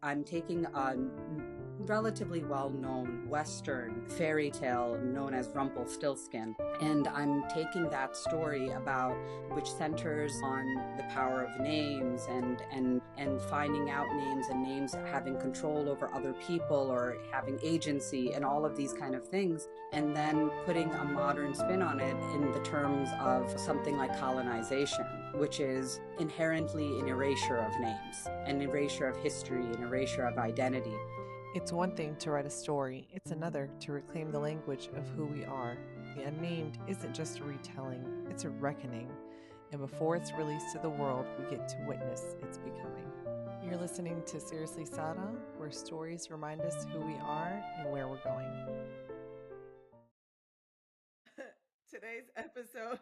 I'm taking a relatively well-known Western fairy tale known as Rumpelstiltskin, and I'm taking that story about which centers on the power of names and finding out names and names having control over other people or having agency and all of these kind of things, and then putting a modern spin on it in the terms of something like colonization, which is inherently an erasure of names, an erasure of history, an erasure of identity. It's one thing to write a story, it's another to reclaim the language of who we are. The Unnamed isn't just a retelling, it's a reckoning. And before it's released to the world, we get to witness its becoming. You're listening to Seriously Sara, where stories remind us who we are and where we're going. Today's episode.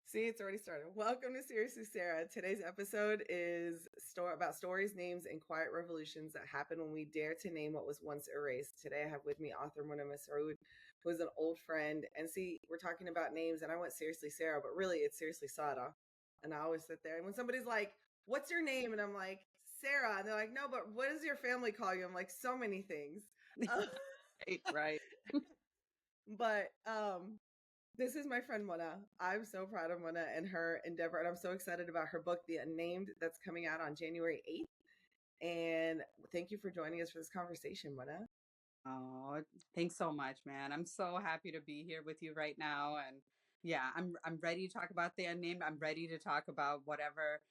See, it's already started. Welcome to Seriously Sara. Today's episode is about stories, names, and quiet revolutions that happen when we dare to name what was once erased. Today I have with me author Masood, who is an old friend. And see, we're talking about names, and I went Seriously Sara, but really it's Seriously Sara. And I always sit there. And when somebody's like, what's your name? And I'm like, Sara. And they're like, no, but what does your family call you? I'm like, so many things. Right. But this is my friend Mona. I'm so proud of Mona and her endeavor, and I'm so excited about her book, The Unnamed, that's coming out on January 8th. And thank you for joining us for this conversation, Mona. Oh, thanks so much, man. I'm so happy to be here with you right now. And yeah, I'm ready to talk about the unnamed. I'm ready to talk about whatever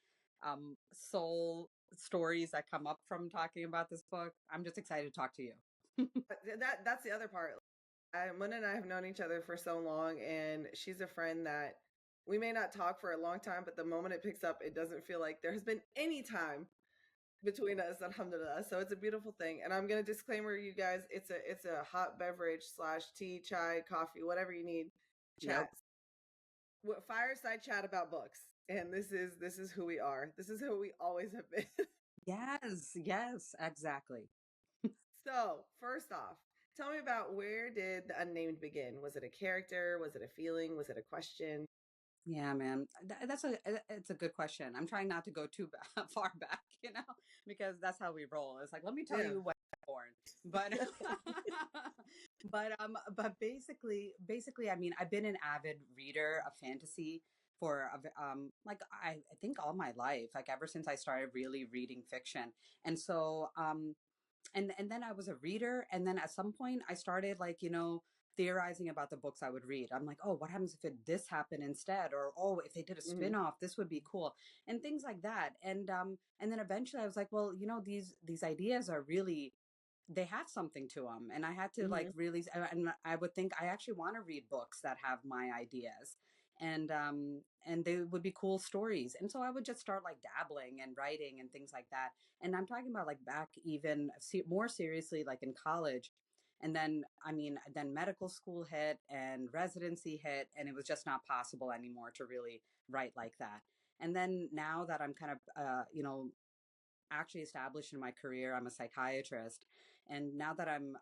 soul stories that come up from talking about this book. I'm just excited to talk to you. That's the other part. Mona and I have known each other for so long, and she's a friend that we may not talk for a long time, but the moment it picks up, it doesn't feel like there has been any time between us, alhamdulillah. So it's a beautiful thing. And I'm gonna disclaimer you guys, it's a hot beverage / tea, chai, coffee, whatever you need. Yep. Chat. Fireside chat about books. And this is who we are. This is who we always have been. Yes, yes, exactly. So first off, tell me about, where did the Unnamed begin? Was it a character? Was it a feeling? Was it a question? Yeah, man. It's a good question. I'm trying not to go too far back, because that's how we roll. It's like, let me tell Yeah. you when I was born. But but basically, I mean, I've been an avid reader of fantasy for like I think all my life, like ever since I started really reading fiction. And so and then I was a reader, and then at some point I started, like, theorizing about the books I would read. I'm like, oh, what happens if this happened instead, or oh, if they did a Hmm. spin-off, this would be cool, and things like that. And then eventually I was like, well, these ideas are really, they have something to them, and I had to like Hmm. really, and I would think I actually want to read books that have my ideas, and they would be cool stories, and so I would just start like dabbling and writing and things like that. And I'm talking about like back even more seriously, like in college. And then, I mean, then medical school hit and residency hit, and it was just not possible anymore to really write like that. And then now that I'm kind of actually established in my career. I'm a psychiatrist. And now that I'm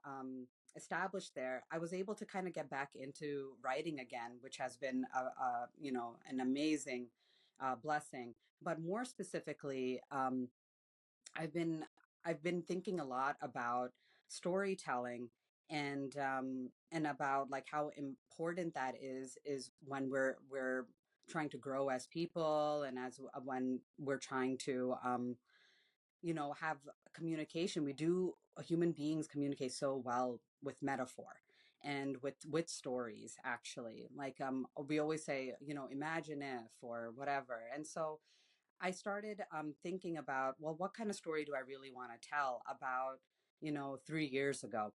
established there, I was able to kind of get back into writing again, which has been an amazing blessing. But more specifically, I've been I've been thinking a lot about storytelling, and about like how important that is when we're trying to grow as people, and as when we're trying to have communication. We do, human beings communicate so well with metaphor and with stories, actually. Like, we always say, imagine if, or whatever. And so I started thinking about, well, what kind of story do I really want to tell about, 3 years ago?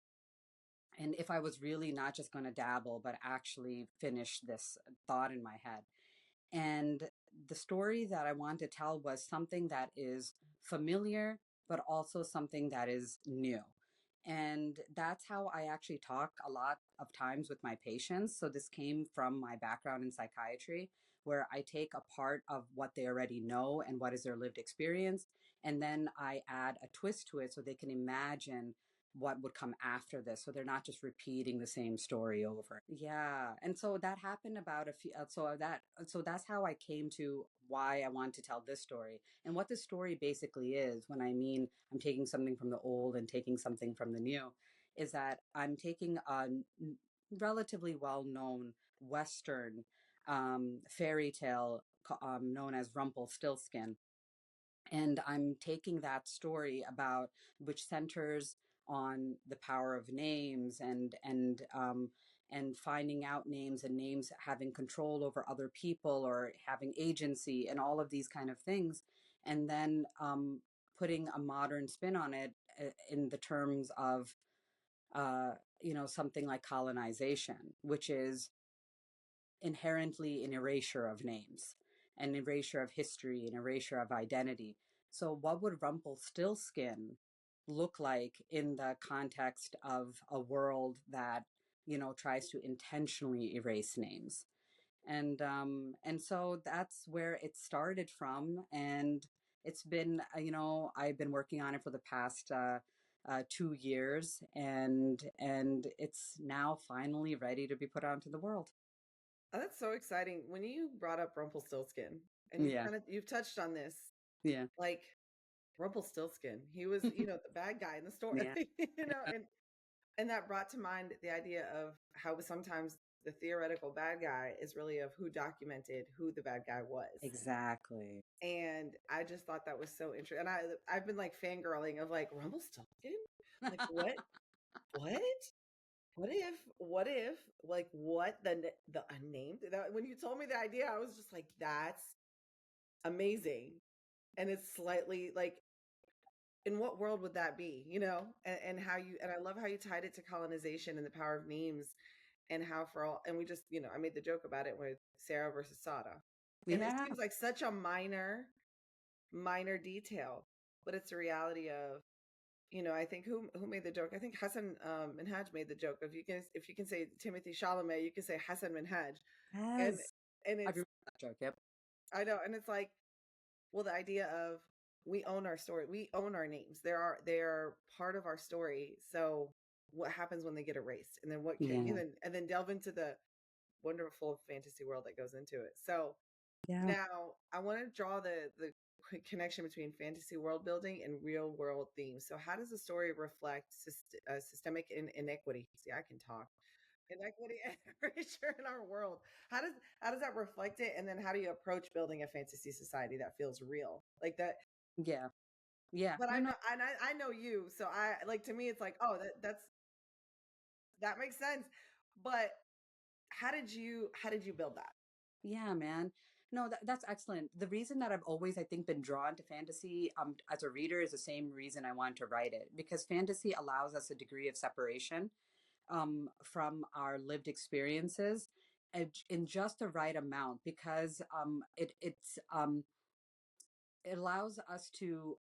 And if I was really not just going to dabble, but actually finish this thought in my head. And the story that I wanted to tell was something that is familiar, but also something that is new. And that's how I actually talk a lot of times with my patients. So this came from my background in psychiatry, where I take a part of what they already know and what is their lived experience. And then I add a twist to it so they can imagine what would come after this, so they're not just repeating the same story over. Yeah, and so that happened about a few. So that's how I came to why I want to tell this story. And what this story basically is, when I mean I'm taking something from the old and taking something from the new, is that I'm taking a relatively well-known Western fairy tale known as Rumpelstiltskin, and I'm taking that story about, which centers on the power of names and finding out names, and names having control over other people or having agency and all of these kind of things, and then putting a modern spin on it in the terms of something like colonization, which is inherently an erasure of names, an erasure of history, an erasure of identity. So, what would Rumpelstiltskin look like in the context of a world that, tries to intentionally erase names? And so that's where it started from, and it's been, I've been working on it for the past 2 years, and it's now finally ready to be put out into the world. Oh, that's so exciting. When you brought up Rumpelstiltskin, and Yeah. you've touched on this, Yeah. like Rumpelstiltskin, he was, the bad guy in the story, Yeah. and that brought to mind the idea of how sometimes the theoretical bad guy is really of who documented who the bad guy was. Exactly. And I just thought that was so interesting. And I've been like fangirling of like Rumpelstiltskin, like what? What if like what the unnamed, that when you told me the idea, I was just like, that's amazing. And it's slightly like, in what world would that be, and how you, and I love how you tied it to colonization and the power of names, and how for all, and we just, I made the joke about it with Sarah versus Sara, and it Yeah. seems like such a minor detail, but it's a reality of, I think who made the joke? I think Hassan Minhaj made the joke of, if you can say Timothy Chalamet, you can say Hassan Minhaj, and Yes. I it's, remember that joke. Yep. I know, and it's like, well, the idea of, we own our story, we own our names. They are part of our story. So what happens when they get erased, and then what can, Yeah. and then delve into the wonderful fantasy world that goes into it. So Yeah. now I want to draw the quick connection between fantasy world building and real world themes. So how does the story reflect systemic inequity? See, I can talk. Inequity and erasure in our world. How does that reflect it? And then how do you approach building a fantasy society that feels real? Like that. Yeah. Yeah. But No, I no. know, and I know you, so I like, to me it's like, oh, that makes sense. But how did you build that? Yeah, man. No, that's excellent. The reason that I've always, I think, been drawn to fantasy as a reader is the same reason I want to write it, because fantasy allows us a degree of separation from our lived experiences in just the right amount, because it allows us to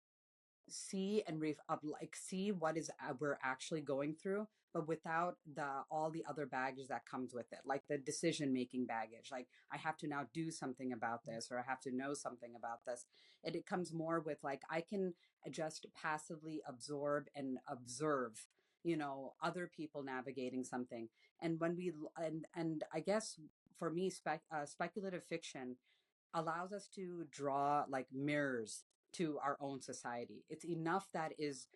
see and like see what is we're actually going through, but without the all the other baggage that comes with it, like the decision making baggage, like I have to now do something about this, or I have to know something about this. It comes more with like I can just passively absorb and observe, other people navigating something. And when we and I guess for me, speculative fiction allows us to draw like mirrors to our own society. It's enough that is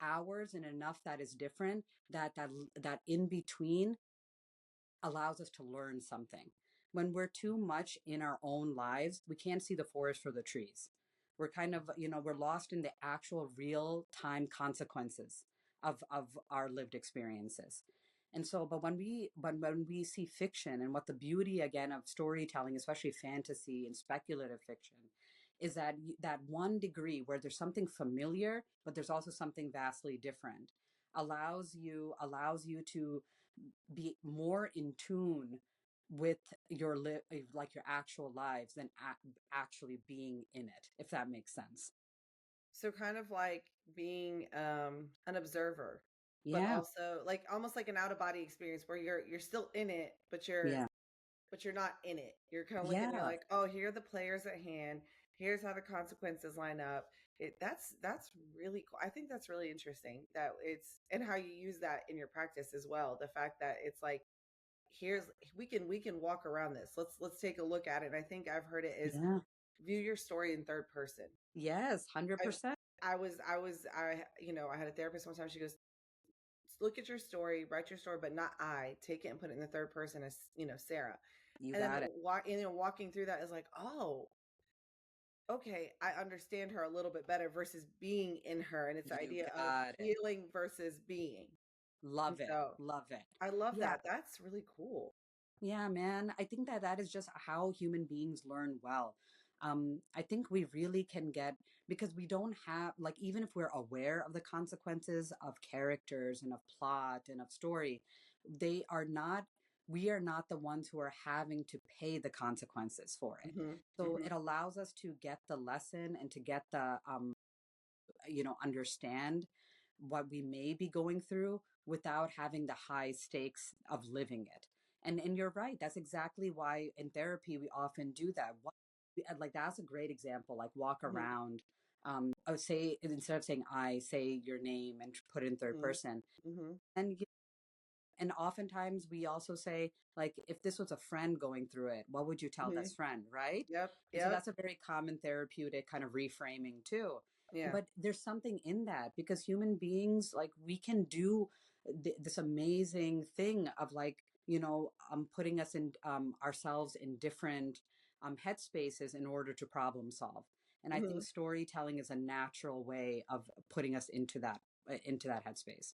ours, and enough that is different, that in between allows us to learn something. When we're too much in our own lives, we can't see the forest for the trees. We're kind of, we're lost in the actual real time consequences of our lived experiences. And so, but when we see fiction, and what the beauty again of storytelling, especially fantasy and speculative fiction, is that one degree where there's something familiar, but there's also something vastly different, allows you to be more in tune with like your actual lives than actually being in it, if that makes sense. So kind of like being an observer, but Yeah. also like almost like an out of body experience where you're still in it, but you're Yeah. not in it. You're kind of looking, you're Yeah. like, oh, here are the players at hand. Here's how the consequences line up. That's really cool. I think that's really interesting that it's and how you use that in your practice as well. The fact that it's like here's we can walk around this. Let's take a look at it. And I think I've heard it as Yeah. view your story in third person. Yes, I 100%. I had a therapist one time. She goes, look at your story, write your story, but not I. Take it and put it in the third person as Sarah. You And then got it. walking through that is like, oh, okay, I understand her a little bit better versus being in her. And it's the You idea of got it. feeling versus being. And Love it. so Love it. I love Yeah. that. That's really cool. Yeah, man. I think that that is just how human beings learn well. I think we really can get, because we don't have, like, even if we're aware of the consequences of characters and of plot and of story, they are not, we are not the ones who are having to pay the consequences for it. Hmm. So Hmm. it allows us to get the lesson and to get the, understand what we may be going through without having the high stakes of living it. And you're right, that's exactly why in therapy we often do that. Like that's a great example, like walk Hmm. around, say, instead of saying I, say your name and put it in third Hmm. person. Hmm. And and oftentimes we also say, like, if this was a friend going through it, what would you tell Hmm. this friend, right? Yep. And so Yep. that's a very common therapeutic kind of reframing too. Yeah. But there's something in that, because human beings, like, we can do this amazing thing of, like, putting us in, ourselves in different headspaces in order to problem solve. And I think Hmm. storytelling is a natural way of putting us into that headspace.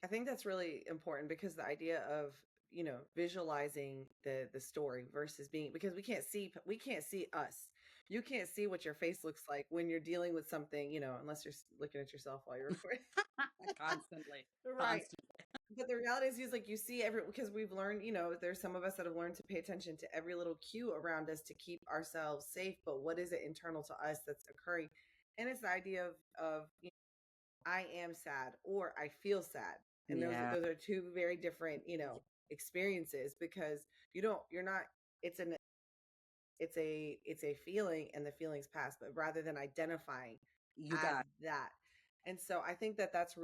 I think that's really important because the idea of visualizing the story versus being because we can't see us. You can't see what your face looks like when you're dealing with something, unless you're looking at yourself while you're recording. Constantly. Right. Constantly. But the reality is like you see every because we've learned, there's some of us that have learned to pay attention to every little cue around us to keep ourselves safe. But what is it internal to us that's occurring? And it's the idea of I am sad or I feel sad. And Yeah, those are two very different, experiences because you're not it's an it's a feeling and the feelings pass, but rather than identifying you as got that. And so I think that that's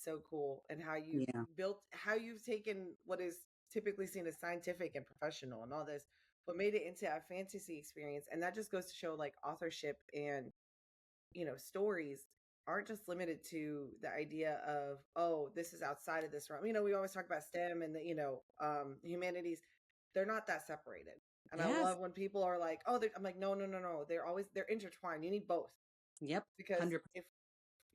so cool and yeah. how you've taken what is typically seen as scientific and professional and all this, but made it into a fantasy experience. And that just goes to show like authorship and stories aren't just limited to the idea of, oh, this is outside of this realm. We always talk about STEM and humanities. They're not that separated. And I Yes. love when people are like, oh, I'm like, no, no, no, no. They're intertwined. You need both Yep. because 100%. if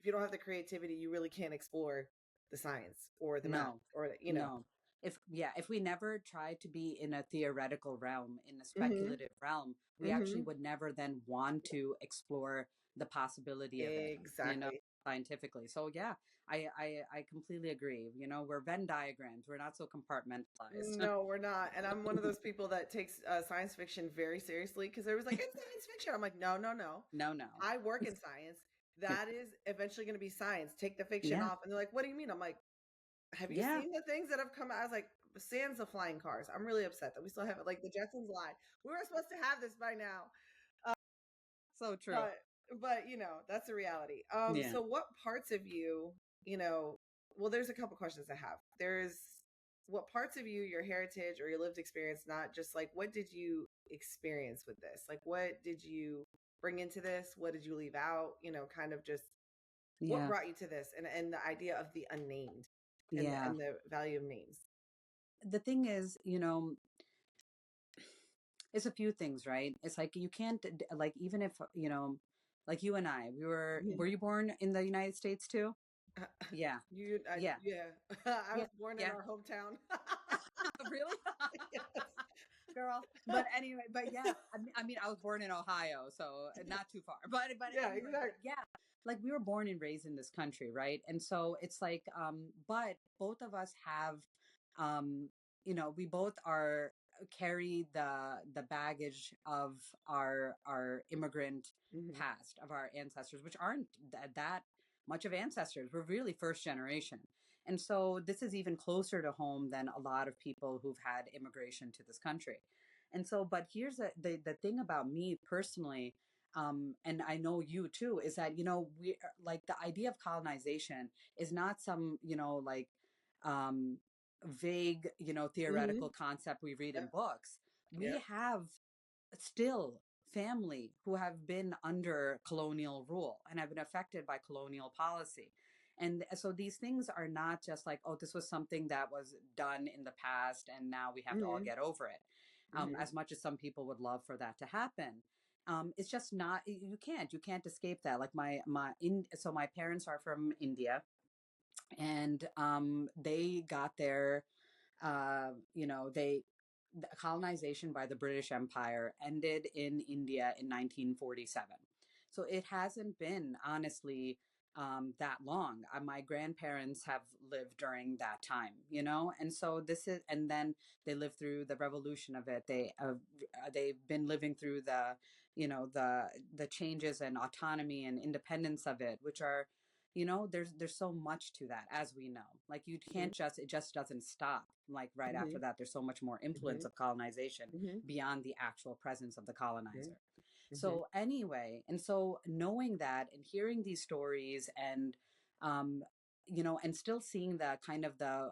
you don't have the creativity, you really can't explore the science or the math No. or No. If we never tried to be in a theoretical realm, in a Hmm. speculative realm, we actually Hmm. would never then want to explore the possibility of it, Exactly. scientifically. So yeah, I completely agree. We're Venn diagrams. We're not so compartmentalized. No, we're not. And I'm one of those people that takes science fiction very seriously because there was like, it's science fiction. I'm like, no, no, no. No, no. I work in science. That is eventually going to be science. Take the fiction Yeah. off. And they're like, what do you mean? I'm like, have you Yeah. seen the things that have come out? I was like, sans the flying cars. I'm really upset that we still have it. Like the Jetsons lied. We were supposed to have this by now. So true. But that's a reality. Yeah. So what parts of you, you know, well, there's a couple questions I have. There's what parts of you, your heritage or your lived experience, not just like what did you experience with this? Like what did you bring into this? What did you leave out? Kind of just what Yeah. brought you to this and the idea of the unnamed and Yeah. the value of names. The thing is, it's a few things, right? It's like you can't, like, even if, like you and I, were Mhm. you born in the United States too? Yeah. Yeah. Yeah. I Yeah. was born in Yeah. our hometown. Really? Yes. Girl. But anyway, but yeah, I mean, I was born in Ohio, so not too far. But Yeah, anyway, but exactly. yeah, like we were born and raised in this country, right? And so it's like, but both of us have, um, we both are carry the baggage of our immigrant Mhm. past, of our ancestors, which aren't that much of ancestors. We're really first generation. And so this is even closer to home than a lot of people who've had immigration to this country. And so, but here's the thing about me personally. and I know you too, is that, we like the idea of colonization is not some, um, vague, Mm-hmm. theoretical concept we read in Yep. books. We Yep. have still family who have been under colonial rule and have been affected by colonial policy. And so these things are not just like, oh, this was something that was done in the past and now we have to all Mm-hmm. get over it. Mm-hmm. As much as some people would love for that to happen. It's just not, you can't escape that. Like so my parents are from India, and they got their they the colonization by the British Empire ended in India in 1947. So it hasn't been, honestly, that long. My grandparents have lived during that time, and so and then they lived through the revolution of it. They've been living through the changes and autonomy and independence of it, which are, there's so much to that, as we know. Like, you can't just it just doesn't stop like right Mm-hmm. after that. There's so much more influence Mm-hmm. of colonization Mm-hmm. beyond the actual presence of the colonizer. Mm-hmm. So anyway, and so knowing that and hearing these stories, and um and still seeing the kind of the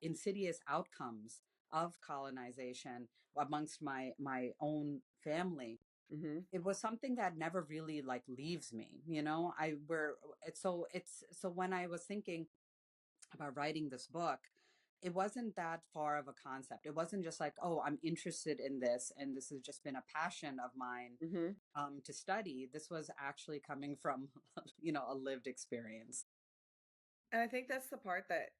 insidious outcomes of colonization amongst my own family, Mm-hmm. it was something that never really like leaves me. I were it's so when I was thinking about writing this book, it wasn't that far of a concept. It wasn't just like, oh, I'm interested in this and this has just been a passion of mine Mm-hmm. to study. This was actually coming from a lived experience. And I think that's the part that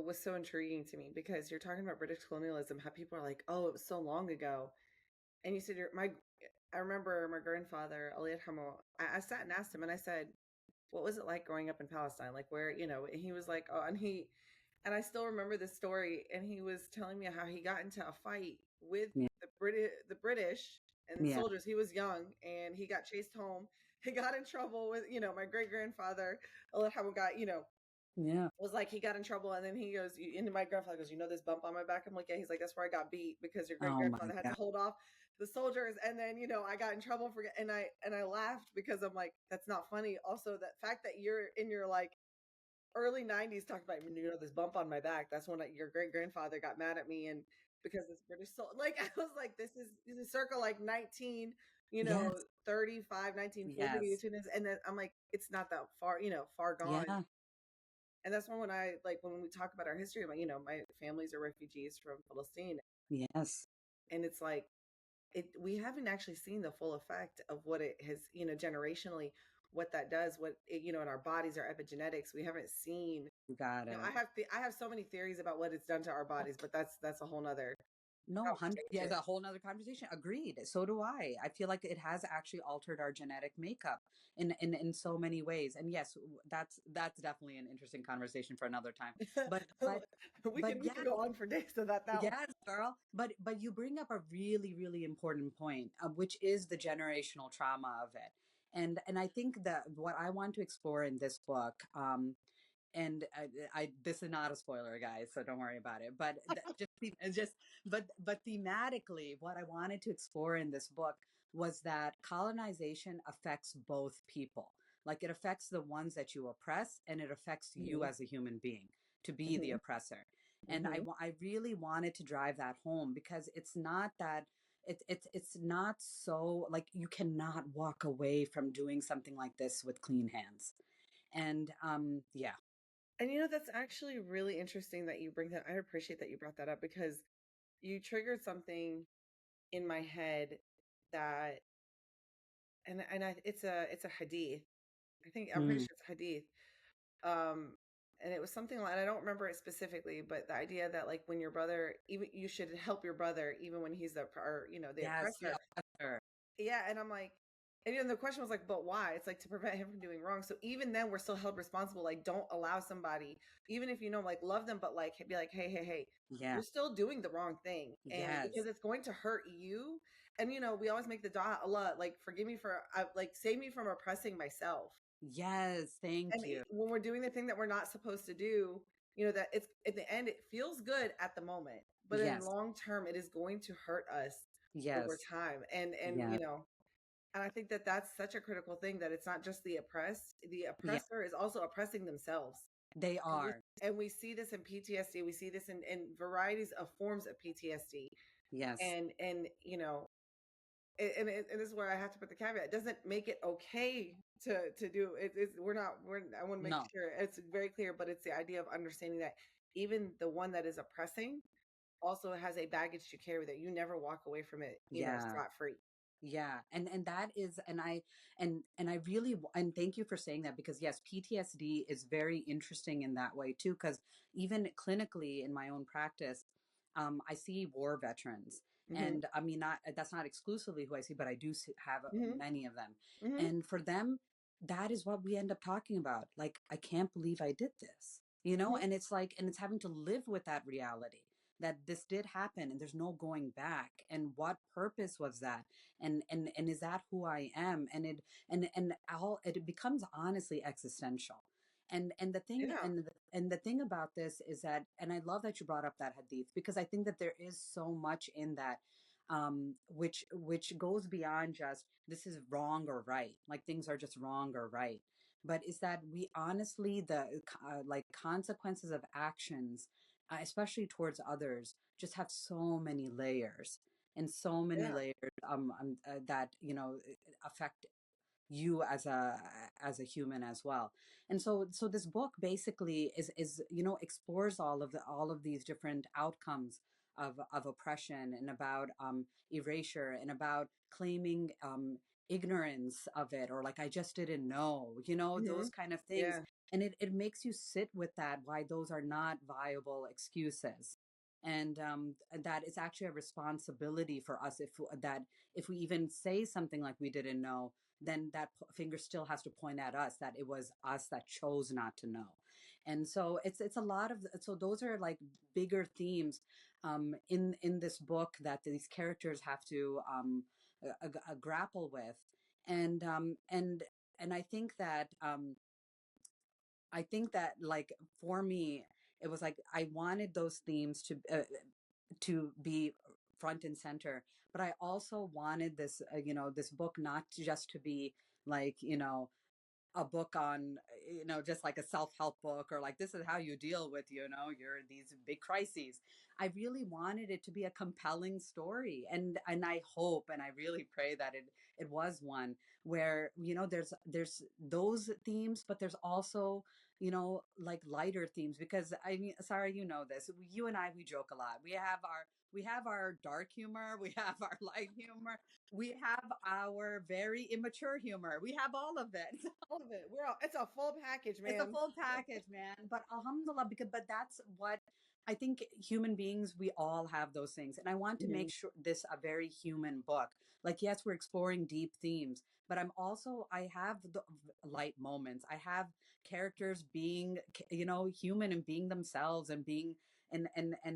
was so intriguing to me, because you're talking about British colonialism, how people are like, "Oh, it was so long ago," and you said, I remember my grandfather, Ali Hamo. I sat and asked him, and I said, "What was it like growing up in Palestine? Like, where?" And he was like, "Oh," and I still remember this story, and he was telling me how he got into a fight with Yeah, the British and yeah, soldiers. He was young, and he got chased home. He got in trouble with, my great grandfather. Ali Hamo got, yeah. was like, he got in trouble, and then he goes, and my grandfather goes, this bump on my back? I'm like, yeah. He's like, that's where I got beat, because your great Oh my grandfather had to God. hold off the soldiers, and then I got in trouble for, and I laughed, because I'm like, that's not funny. Also, that fact that you're in your like early 90s talking about, this bump on my back, that's when your great grandfather got mad at me, and because this British soldier, like, I was like, this is circa like 19, Yes, 35, 1940, yes, and then I'm like, it's not that far, far gone. yeah, And that's when when we talk about our history, my families are refugees from Palestine, yes. and it's like, we haven't actually seen the full effect of what it has, generationally, what that does, what it, in our bodies, our epigenetics. We haven't seen. You got I it. have I have so many theories about what it's done to our bodies, but that's a whole nother No, 100, yeah, conversation. the whole nother conversation. Agreed. So do I. I feel like it has actually altered our genetic makeup in so many ways. And yes, that's definitely an interesting conversation for another time. But we can yeah, go on for days about that one. yes, girl. But you bring up a really, really important point, which is the generational trauma of it. And I think that what I want to explore in this book, and this is not a spoiler, guys, so don't worry about it. But but thematically, what I wanted to explore in this book was that colonization affects both people. Like, it affects the ones that you oppress, and it affects you Hmm. as a human being to be the Hmm. oppressor. And Hmm. I really wanted to drive that home, because it's not that it's not so, like, you cannot walk away from doing something like this with clean hands. And yeah. And that's actually really interesting that you bring that. I appreciate that you brought that up, because you triggered something in my head, that it's a hadith. I'm pretty Mm. sure it's hadith. Um and it was something like, I don't remember it specifically, but the idea that, like, when your brother, even, you should help your brother even when he's the Yes, the oppressor. oppressor. Yeah, and I'm like, and the question was like, but why? It's like, to prevent him from doing wrong. So even then, we're still held responsible. Like, don't allow somebody, even if like, love them, but like, be like, hey, hey, hey, Yeah. you're still doing the wrong thing, and because Yes. it's going to hurt you. And we always make the dua, Allah, like, forgive me for, like, save me from oppressing myself. Yes. Thank And you. when we're doing the thing that we're not supposed to do, that it's, at the end, it feels good at the moment, but in Yes. long term, it is going to hurt us over Yes. time. And Yes. And I think that that's such a critical thing, that it's not just the oppressed, the Yeah, oppressor is also oppressing themselves. they And we are. and we see this in PTSD. We see this in varieties of forms of PTSD. Yes. And you know, and this is where I have to put the caveat. It doesn't make it okay to do it. We're not. I want to make No. sure it's very clear, but it's the idea of understanding that even the one that is oppressing also has a baggage to carry, that you never walk away from it, Yeah. scot free. Yeah, and that is, and I really and thank you for saying that, because yes, PTSD is very interesting in that way too, because even clinically in my own practice, I see war veterans, Hmm. and I mean, not that's not exclusively who I see, but I do have Hmm. many of them, Hmm. and for them, that is what we end up talking about. Like, I can't believe I did this, Hmm. and it's like, and it's having to live with that reality that this did happen and there's no going back, and what purpose was that, and is that who I am, and all it becomes honestly existential. And the thing Yeah. and the thing about this is that, and I love that you brought up that hadith, because I think that there is so much in that, which goes beyond just this is wrong or right, like things are just wrong or right, but is that we honestly, the like consequences of actions, especially towards others, just have so many layers, and so many Yeah. layers, that affect you as a human as well. And so this book basically is explores all of these different outcomes of oppression, and about erasure, and about claiming ignorance of it, or like I just didn't know, Hmm. those kind of things. Yeah. And it makes you sit with that, why those are not viable excuses, and that it's actually a responsibility for us, if we even say something like we didn't know, then that finger still has to point at us, that it was us that chose not to know. And so it's a lot of, so those are like bigger themes in this book that these characters have to grapple with. And I think that like for me, it was like I wanted those themes to be front and center, but I also wanted this this book not just to be like, a book on, just like a self-help book, or like this is how you deal with, your these big crises. I really wanted it to be a compelling story, and I hope and I really pray that it was one where, there's those themes, but there's also, like lighter themes, because I mean, Sarah, this, you and I, we joke a lot. We have our dark humor, we have our light humor, we have our very immature humor. We have all of it. All of it. It's a full package, It's a man. full package, man. But alhamdulillah, but that's what I think, human beings, we all have those things. And I want to Hmm. make sure this a very human book. Like, yes, we're exploring deep themes, but I have the light moments. I have characters being, human, and being themselves, and being, and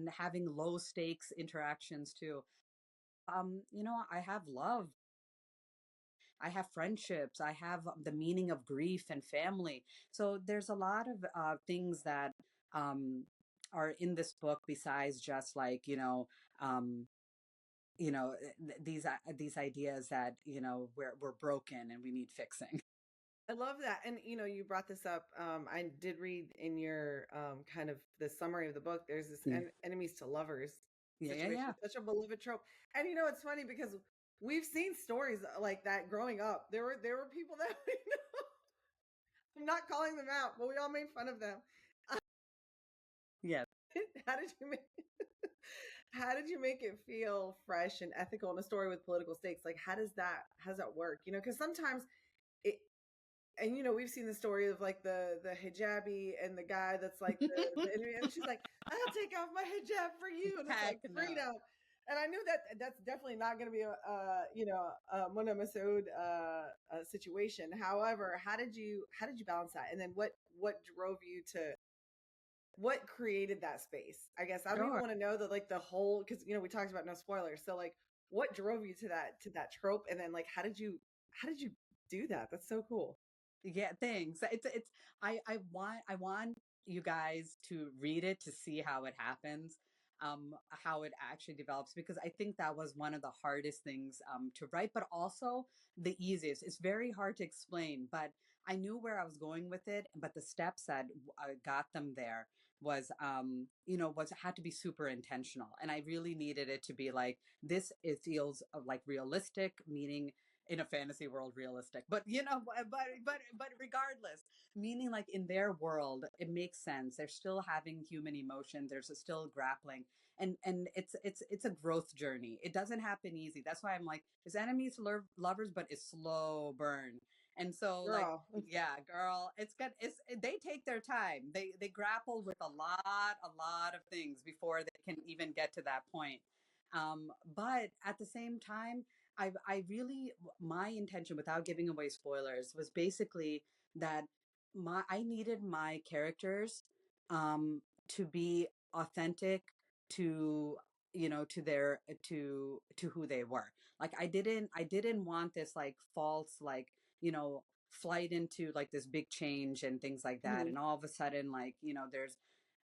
having low stakes interactions too. I have love, I have friendships, I have the meaning of grief and family. So there's a lot of things that um, are in this book, besides just like, um, these ideas that, we're broken and we need fixing. I love that. And you brought this up. I did read in your kind of the summary of the book, there's this Mm. enemies to lovers Yeah, yeah, situation, yeah. such a beloved trope. And it's funny because we've seen stories like that growing up. There were people that we know. I'm not calling them out, but we all made fun of them. Yeah. How did you make how did you make it feel fresh and ethical in a story with political stakes? Like how does that work? Because sometimes it and we've seen the story of like the hijabi and the guy that's like the enemy, and she's like, I'll take off my hijab for you, and it's like Heck no. freedom. And I knew that that's definitely not going to be a Mona Masood situation. However, how did you balance that, and then what drove you to what created that space? I guess I don't even Sure. want to know that, like the whole, because we talked about no spoilers. So like, what drove you to that trope, and then like how did you do that? That's so cool. Yeah, thanks. It's I want you guys to read it to see how it happens. how it actually develops, because I think that was one of the hardest things to write, but also the easiest. It's very hard to explain, but I knew where I was going with it. But the steps that got them there was, was had to be super intentional, and I really needed it to be like this. It feels like realistic, meaning in a fantasy world realistic, but but regardless, meaning like in their world it makes sense. They're still having human emotion, there's still grappling, and it's a growth journey. It doesn't happen easy. That's why I'm like, it's enemies to lovers, but it's slow burn. And so like, Girl. yeah, girl, it's good. It's they take their time. They grapple with a lot of things before they can even get to that point. But at the same time, I really, my intention, without giving away spoilers, was basically that my I needed my characters to be authentic to, to their, to who they were. Like I didn't want this like false, like, flight into like this big change and things like that, Mhm. and all of a sudden, like,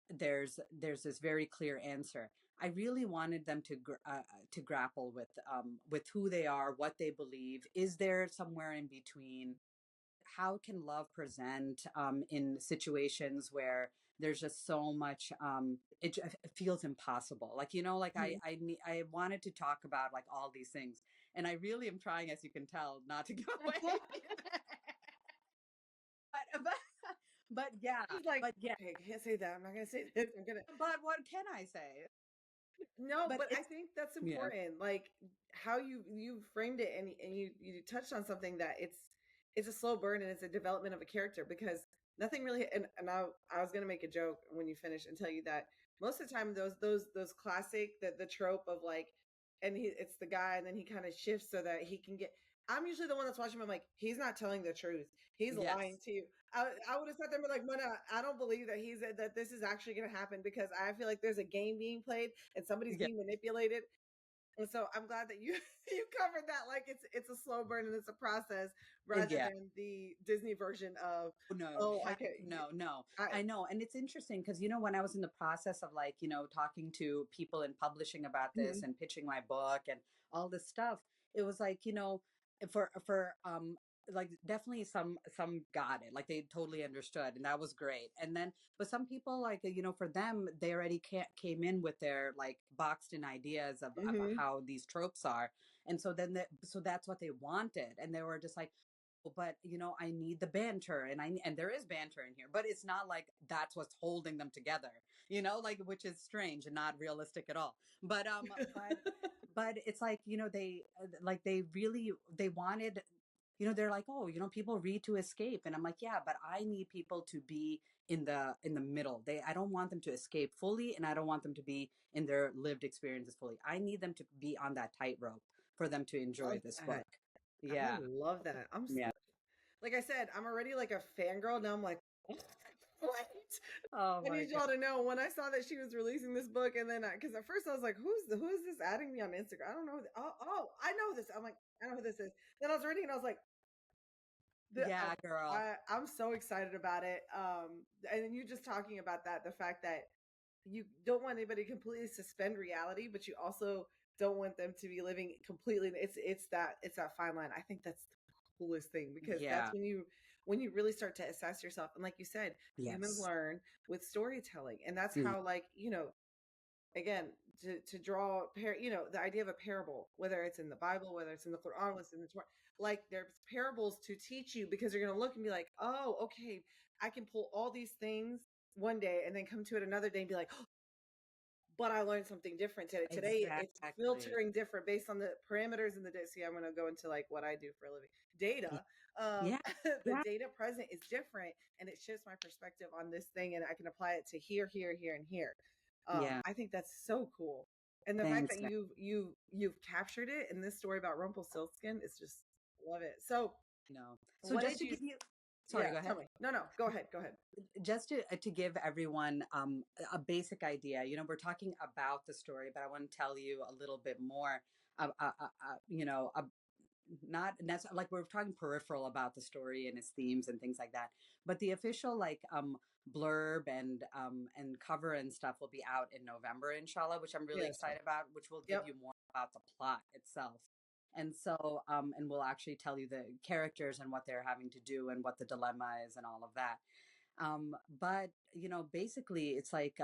there's this very clear answer. I really wanted them to grapple with who they are, what they believe. Is there somewhere in between? How can love present in situations where there's just so much, it feels impossible, like, like Mhm. I wanted to talk about like all these things, and I really am trying, as you can tell, not to give away anything. but but He's like, but yeah, okay, I can't say that. I'm not gonna say this. I'm gonna but what can I say? no, But but I it's, think that's yeah, important. Like how you framed it, and you touched on something that it's a slow burn and it's a development of a character, because nothing really. And I was gonna make a joke when you finish and tell you that most of the time those classic, the trope of like, and it's the guy and then he kind of shifts so that he can get. I'm usually the one that's watching him. I'm like, he's not telling the truth. He's lying yes, to you. I would have sat there and be like, Mona, I don't believe that that this is actually going to happen, because I feel like there's a game being played and somebody's yeah, being manipulated. And so I'm glad that you you covered that, like it's a slow burn and it's a process, rather yeah. than the Disney version of, No, oh, heck no, no. I I know. And it's interesting because, when I was in the process of like, talking to people and publishing about this mhm, and pitching my book and all this stuff, it was like, for like definitely some got it. Like they totally understood, and that was great. And then but some people, like, for them, they already came in with their like boxed in ideas of mhm, how these tropes are. And so then so that's what they wanted. And they were just like, but I need the banter, and there is banter in here, but it's not like that's what's holding them together, like, which is strange and not realistic at all. But it's like, they like they really they wanted, they're like, oh, people read to escape, and I'm like, yeah, but I need people to be in the middle. I don't want them to escape fully, and I don't want them to be in their lived experiences fully. I need them to be on that tightrope for them to enjoy love this that. book. I Yeah, love that. yeah. Like I said, I'm already like a fangirl now. I'm like, what? Oh I my need god. y'all to know, when I saw that she was releasing this book, and then because at first I was like, who is this adding me on Instagram? I don't know. Oh, I know this. I'm like, I know who this is. Then I was reading and I was like, Yeah, girl. I'm so excited about it. And then you just talking about that, the fact that you don't want anybody to completely suspend reality, but you also don't want them to be living completely. It's that fine line. I think that's the coolest thing, because that's Yeah. when you really start to assess yourself. And like you said, humans Yes. learn with storytelling, and that's Mm. how, like, again, to draw the idea of a parable, whether it's in the Bible, whether it's in the Quran, whether it's in the Torah, like there's parables to teach you, because you're going to look and be like, oh, okay, I can pull all these things one day and then come to it another day and be like, but I learned something different today. Today it's Exactly. filtering different based on the parameters in the data. See, I'm going to go into like what I do for a living. Data, Yeah. the Yeah. data present is different, and it shifts my perspective on this thing, and I can apply it to here, here, here, and here. Yeah. I think that's so cool, and the fact Thanks. that you've captured it in this story about Rumpelstiltskin is just love it. So, No. So what just did to you? give you, sorry, Yeah, go tell ahead. me. No, no, go ahead, go ahead. Just to give everyone a basic idea, we're talking about the story, but I want to tell you a little bit more, not necessarily like we're talking peripheral about the story and its themes and things like that, but the official like blurb and cover and stuff will be out in November, inshallah, which I'm really Yes. excited about, which will give Yep. you more about the plot itself. And so and we'll actually tell you the characters and what they're having to do and what the dilemma is and all of that. But you know, basically it's like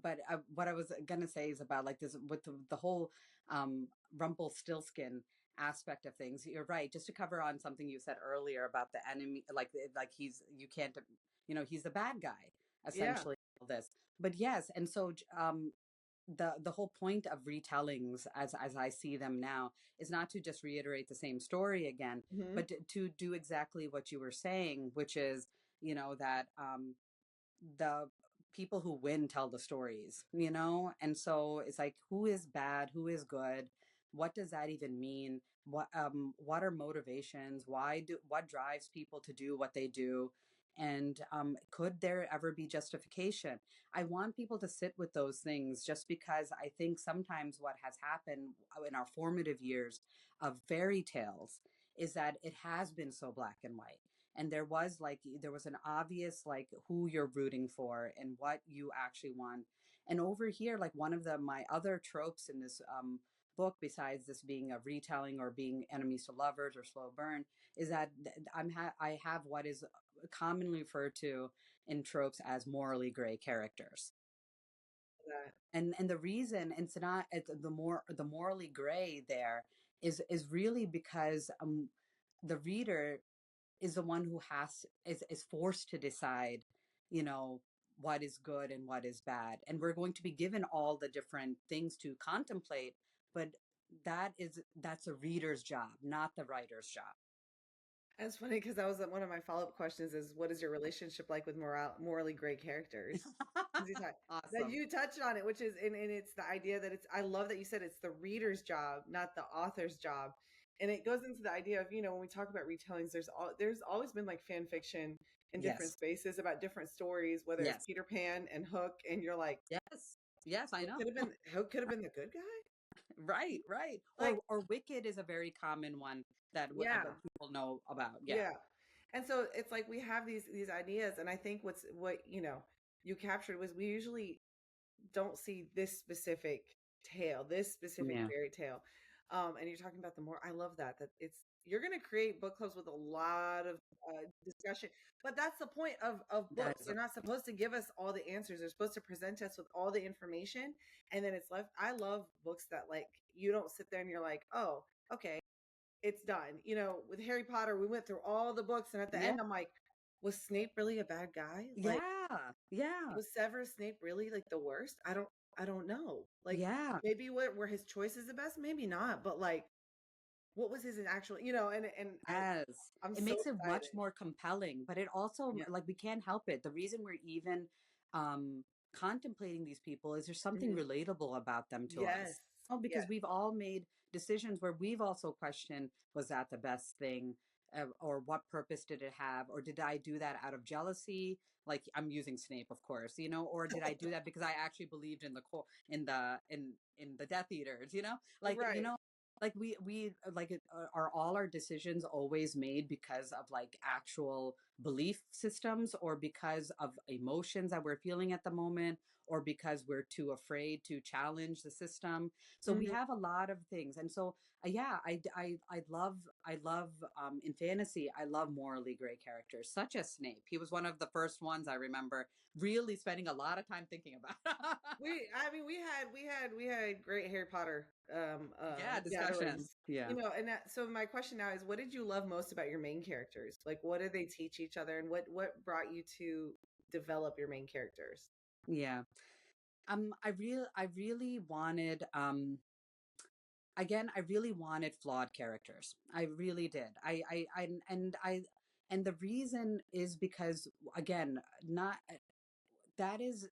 but what I was gonna say is about like this with the whole Rumpelstiltskin aspect of things. You're right. Just to cover on something you said earlier about the enemy, like he's you can't, you know, he's the bad guy Yeah. essentially. All this, but yes, and so the whole point of retellings, as I see them now, is not to just reiterate the same story again, Hmm. but to do exactly what you were saying, which is, you know, that the people who win tell the stories, you know? And so it's like, who is bad? Who is good? What does that even mean? What are motivations? What drives people to do what they do? And could there ever be justification? I want people to sit with those things just because I think sometimes what has happened in our formative years of fairy tales is that it has been so black and white, and there was an obvious like who you're rooting for and what you actually want. And over here, like one of the my other tropes in this book, besides this being a retelling or being enemies to lovers or slow burn, is that I have what is commonly referred to in tropes as morally gray characters. That. And the reason it's not it's the morally gray there is really because the reader is the one who is forced to decide, you know, what is good and what is bad. And we're going to be given all the different things to contemplate, but that's a reader's job, not the writer's job. That's funny because that was one of my follow-up questions is what is your relationship like with morally gray characters? 'Cause that Awesome. you touched on it, which is and it's the idea that it's I love that you said it's the reader's job, not the author's job. And it goes into the idea of, when we talk about retellings, there's always been like fan fiction in different Yes. spaces about different stories, whether it's Yes. Peter Pan and Hook, and you're like, Yes. Yes, I know. Hook could have been the good guy? Right, right. Like, Or Wicked is a very common one that yeah. people know about. Yeah. Yeah. And so it's like we have these ideas, and I think what you captured was we usually don't see this specific tale, this specific Yeah. fairy tale. And you're talking about the more I love that it's you're going to create book clubs with a lot of discussion, but that's the point of That books. is They're not supposed to give us all the answers. They're supposed to present us with all the information, and then it's left. I love books that like you don't sit there and you're like, oh, okay, it's done. With Harry Potter, we went through all the books, and at the yeah. end, I'm like, was Snape really a bad guy? Like, Yeah. Yeah. was Severus Snape really like the worst? I don't know. Like, Yeah. maybe what were his choices the best? Maybe not. But like, what was his actual? Yes. I'm It so makes it much excited. more compelling, but it also Yeah. like we can't help it. The reason we're even um contemplating these people is there's something Hmm. relatable about them to us. Yes. Oh, because Yes. we've all made decisions where we've also questioned, was that the best thing? Or what purpose did it have? Or did I do that out of jealousy? Like I'm using Snape, of course, you know, or did I do that because I actually believed in the in the Death Eaters, you know? Like, you Right. know, like we like are all our decisions always made because of like actual belief systems or because of emotions that we're feeling at the moment or because we're too afraid to challenge the system. So we Hmm. have a lot of things. And so yeah, I love in fantasy, I love morally gray characters such as Snape. He was one of the first ones I remember really spending a lot of time thinking about. I mean, we had great Harry Potter Yeah, gatherings, discussions. Yeah. and so my question now is, what did you love most about your main characters? Like, what did they teach each other, and what brought you to develop your main characters? Yeah. I really wanted again, I really wanted flawed characters. I really did. And the reason is because again, not that is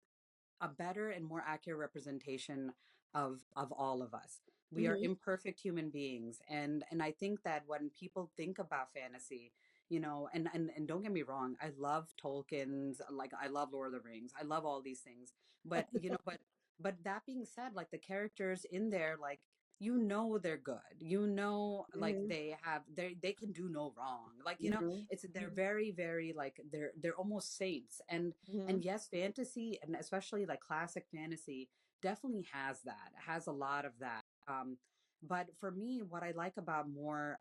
a better and more accurate representation of all of us. We are Hmm. imperfect human beings, and I think that when people think about fantasy, you know, and don't get me wrong, I love Tolkien's, like I love Lord of the Rings, I love all these things, but you know, but that being said, like the characters in there, like you know they're good. You know, like Mhm. they can do no wrong. Like, Mhm. it's they're very, very like they're almost saints. And Mhm. yes, fantasy, and especially like classic fantasy, definitely has that. Has a lot of that. But for me, what I like about more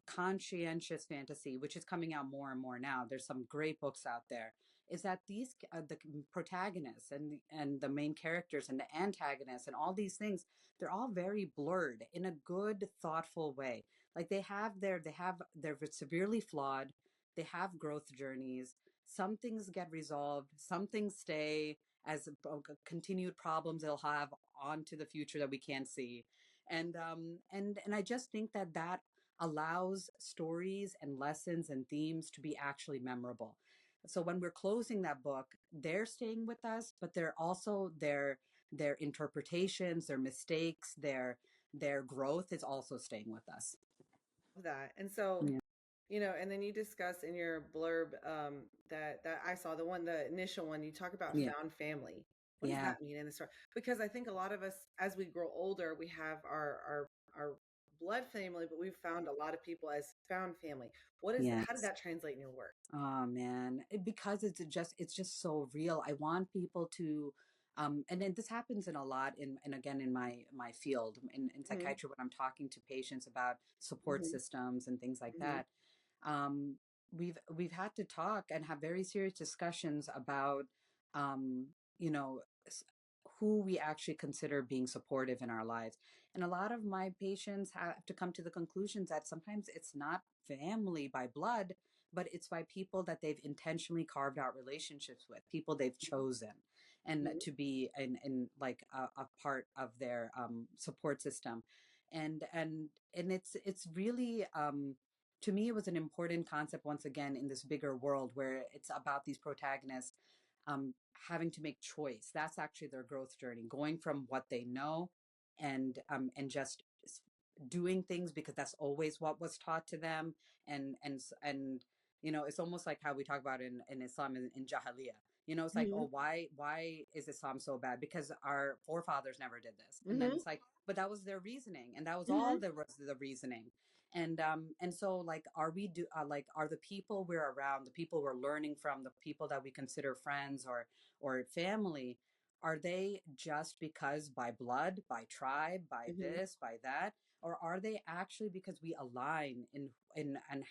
conscientious fantasy, which is coming out more and more now. There's some great books out there. Is that these the protagonists and the main characters and the antagonists and all these things, they're all very blurred in a good, thoughtful way. Like they're severely flawed. They have growth journeys. Some things get resolved. Some things stay as continued problems they'll have on to the future that we can't see. And I just think that allows stories and lessons and themes to be actually memorable. So when we're closing that book, they're staying with us, but they're also their interpretations, their mistakes, their growth is also staying with us. That. And so, Yeah. and then you discuss in your blurb that I saw, the initial one, you talk about Yeah. found family. What does Yeah. that mean in the story? Because I think a lot of us, as we grow older, we have our blood family, but we've found a lot of people as found family. What is Yeah. how did that translate in your work? Oh man, because it's just so real. I want people to and then this happens in a lot and again in my field in Hmm. psychiatry when I'm talking to patients about support Hmm. systems and things like Hmm. that. Um we've had to talk and have very serious discussions about you know s- who we actually consider being supportive in our lives. And a lot of my patients have to come to the conclusions that sometimes it's not family by blood, but it's by people that they've intentionally carved out relationships with, people they've chosen and Hmm. to be in like a part of their support system. And it's really to me it was an important concept once again in this bigger world where it's about these protagonists having to make choice. That's actually their growth journey, going from what they know and just doing things because that's always what was taught to them. And it's almost like how we talk about in Islam in Jahiliyyah. It's like, oh, Hmm. why is Islam so bad? Because our forefathers never did this. And then Hmm. it's like, but that was their reasoning, and that was all Hmm. there was the reasoning. And so like are the people we're around, the people we're learning from, the people that we consider friends or family, are they just because by blood, by tribe, by Hmm. this, by that, or are they actually because we align in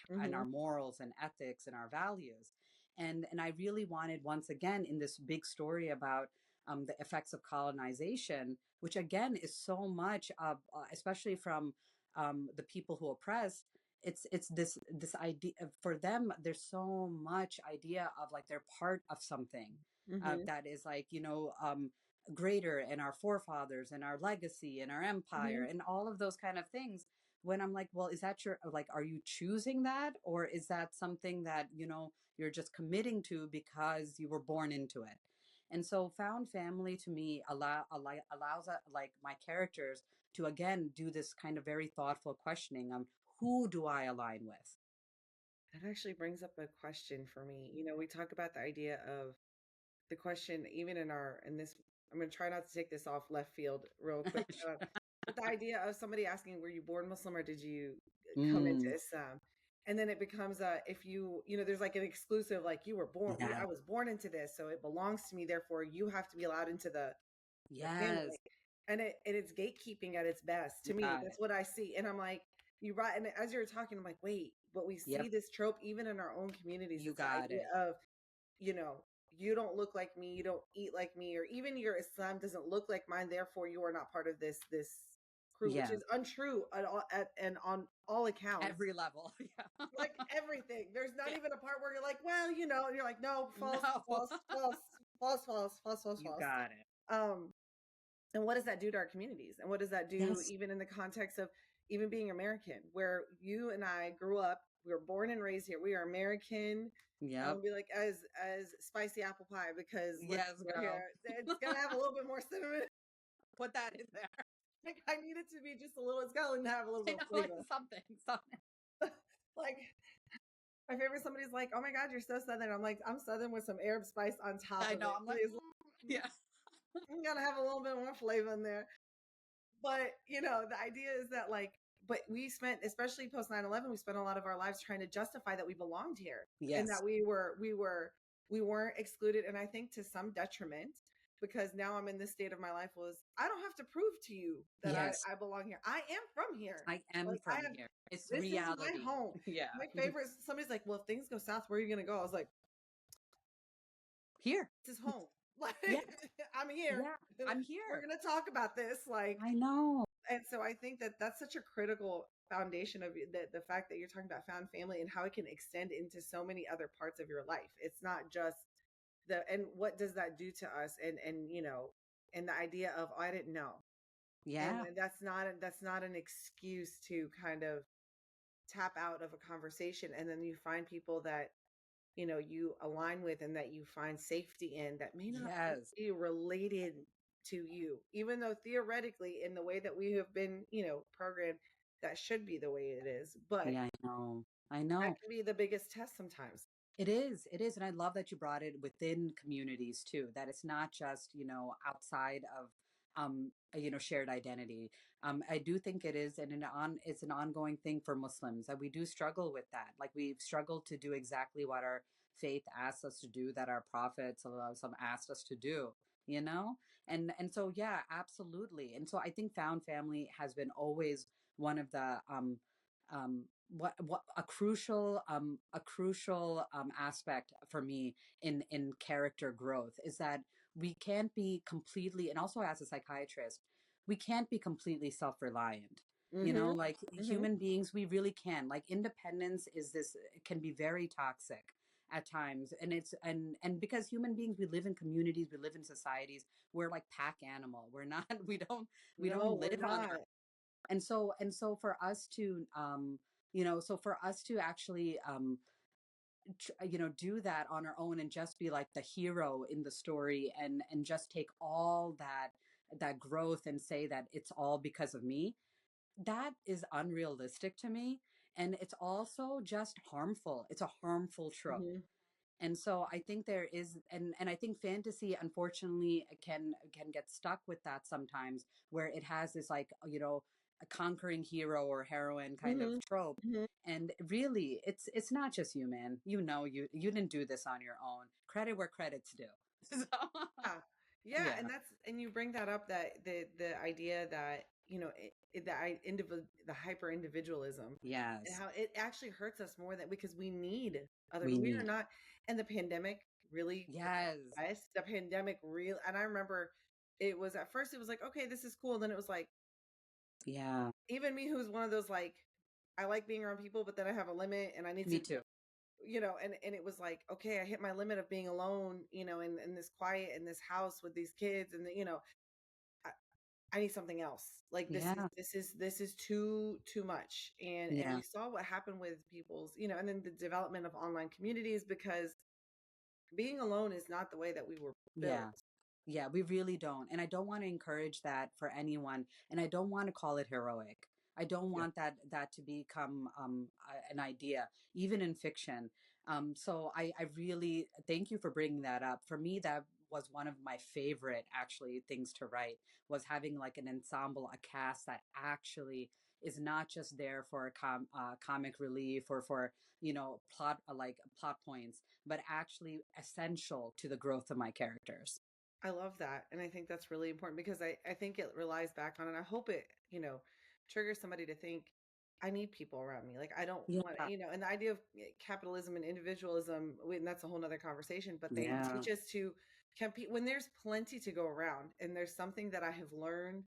Hmm. our morals and ethics and our values? And I really wanted, once again, in this big story about the effects of colonization, which again is so much of especially from the people who oppress. It's this idea for them. There's so much idea of like they're part of something Hmm. that is like greater, and our forefathers and our legacy and our empire Hmm. and all of those kind of things. When I'm like, well, is that your like, are you choosing that, or is that something that you're just committing to because you were born into it? And so found family to me allows like my characters to again do this kind of very thoughtful questioning on who do I align with. That actually brings up a question for me. We talk about the idea of the question, even in this, I'm going to try not to take this off left field real quick. But the idea of somebody asking, were you born Muslim or did you come into Mm, Islam? And then it becomes if there's like an exclusive, like you were born, yeah. I was born into this, so it belongs to me. Therefore, you have to be allowed into the family. Yes. And it's gatekeeping at its best. You To me, got that's it. what I see. And I'm like, you right. And as you're talking, I'm like, wait, but we see Yep. this trope even in our own communities. You It's the got idea it. of, you don't look like me, you don't eat like me, or even your Islam doesn't look like mine, therefore you are not part of this crew, which Yeah. is untrue and on all accounts. Every level. Yeah. Like everything. There's not Yeah. even a part where you're like, well, and you're like, no, false, No. false, false, false, false, false, false, You false. got it. Um, and what does that do to our communities? And what does that do Yes. even in the context of even being American, where you and I grew up, we were born and raised here. We are American. I'm Yep. gonna be like as spicy apple pie because let's Yes, go girl. here. It's gonna have a little bit more cinnamon. Put that in there. Like I need it to be just a little. It's gotta have a little I bit of know, like flavor. something, something. Like my favorite, somebody's like, "Oh my God, you're so Southern." I'm like, "I'm Southern with some Arab spice on top I of know. it." I'm like, Please, yeah. I'm gonna have a little bit more flavor in there. But, you know, the idea is that like, but we spent, especially post 9/11, we spent a lot of our lives trying to justify that we belonged here and Yes. that we weren't excluded. And I think to some detriment, because now I'm in this state of my life was I don't have to prove to you that Yes. I belong here. I am from here. I am Like I from have, here. It's this is my reality. home. Yeah. My favorite, somebody's like, well, if things go south, where are you going to go? I was like, Here. this is home. Like, Yeah. I'm here. Yeah. I'm We're here. going to talk about this. Like, I know. and so I think that that's such a critical foundation of the fact that you're talking about found family and how it can extend into so many other parts of your life. It's not just and what does that do to us? And, you know, and the idea of, oh, I didn't know. Yeah. And that's not an excuse to kind of tap out of a conversation. And then you find people that, you know, you align with and that you find safety in that may not Yes. be related to you, even though theoretically in the way that we have been, you know, programmed, that should be the way it is. But Yeah, I know. I that know. can be the biggest test sometimes. It is. It is. And I love that you brought it within communities too, that it's not just, outside of shared identity. I do think it is, and it's an ongoing thing for Muslims that we do struggle with that. Like we've struggled to do exactly what our faith asks us to do, that our prophets some asked us to do, you know? And so yeah, absolutely. And so I think found family has been always one of the what a crucial aspect for me in character growth is that we can't be completely, and also as a psychiatrist, we can't be completely self-reliant. Mm-hmm. Like Mm-hmm. human beings, we really can. Like independence is this, it can be very toxic at times, and and because human beings, we live in communities, we live in societies, we're like pack animal, we're not we don't No, we're live on our. not. And so for us to so for us to actually do that on our own and just be like the hero in the story, and just take all that growth and say that it's all because of me, that is unrealistic to me. And it's also just harmful. It's a harmful trope. Mm-hmm. And so I think there is, and I think fantasy unfortunately can get stuck with that sometimes, where it has this like, a conquering hero or heroine kind of Mm-hmm. trope. Mm-hmm. And really, it's not just you, man. You didn't do this on your own. Credit where credit's due. So Yeah. Yeah, yeah. and that's, and you bring that up, that the idea that, you know, the hyper individualism and Yes. how it actually hurts us more than, because we need other, We we are need. not, and the pandemic really, Yes. yes, the pandemic real, and I remember it was, at first it was like, okay, this is cool, and then it was like, Yeah. even me who's one of those like, I like being around people, but then I have a limit and I need Me to, too. you know, and it was like, okay, I hit my limit of being alone, you know, in this quiet, in this house with these kids, and you know, I, I need something else. Like Yeah. this is too much. And Yeah. we saw what happened with people's, you know, and then the development of online communities, because being alone is not the way that we were built. Yeah. Yeah, we really don't. And I don't want to encourage that for anyone. And I don't want to call it heroic. I don't Yeah. want that to become an idea, even in fiction. So I really thank you for bringing that up. For me, that was one of my favorite actually things to write, was having like an ensemble, a cast that actually is not just there for a comic relief or for plot points, but actually essential to the growth of my characters. I love that. And I think that's really important, because I think it relies back on, and I hope it, you know, triggers somebody to think, I need people around me. Like, I don't want, Yeah. you know, and the idea of capitalism and individualism, and that's a whole nother conversation, but they Yeah. teach us to compete when there's plenty to go around. And there's something that I have learned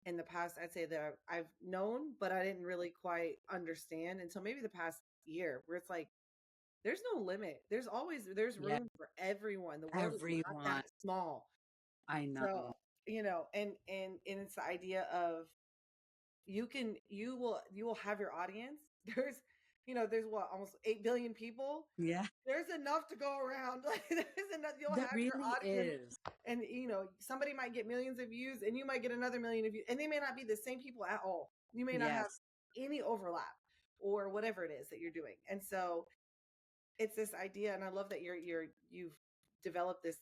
in the past, I'd say that I've known, but I didn't really quite understand until maybe the past year, where it's like, there's no limit. There's Yeah. room for everyone. The world is not Everyone. that small. I So, know. you know, and it's the idea of, you will have your audience. There's, you know, there's what, almost 8 billion people. Yeah. There's enough to go around. Like there's enough, you'll There have your really audience, is. and you know, somebody might get millions of views and you might get another million of views, and they may not be the same people at all. You may not have Yes. any overlap or whatever it is that you're doing. And so it's this idea, and I love that you've developed this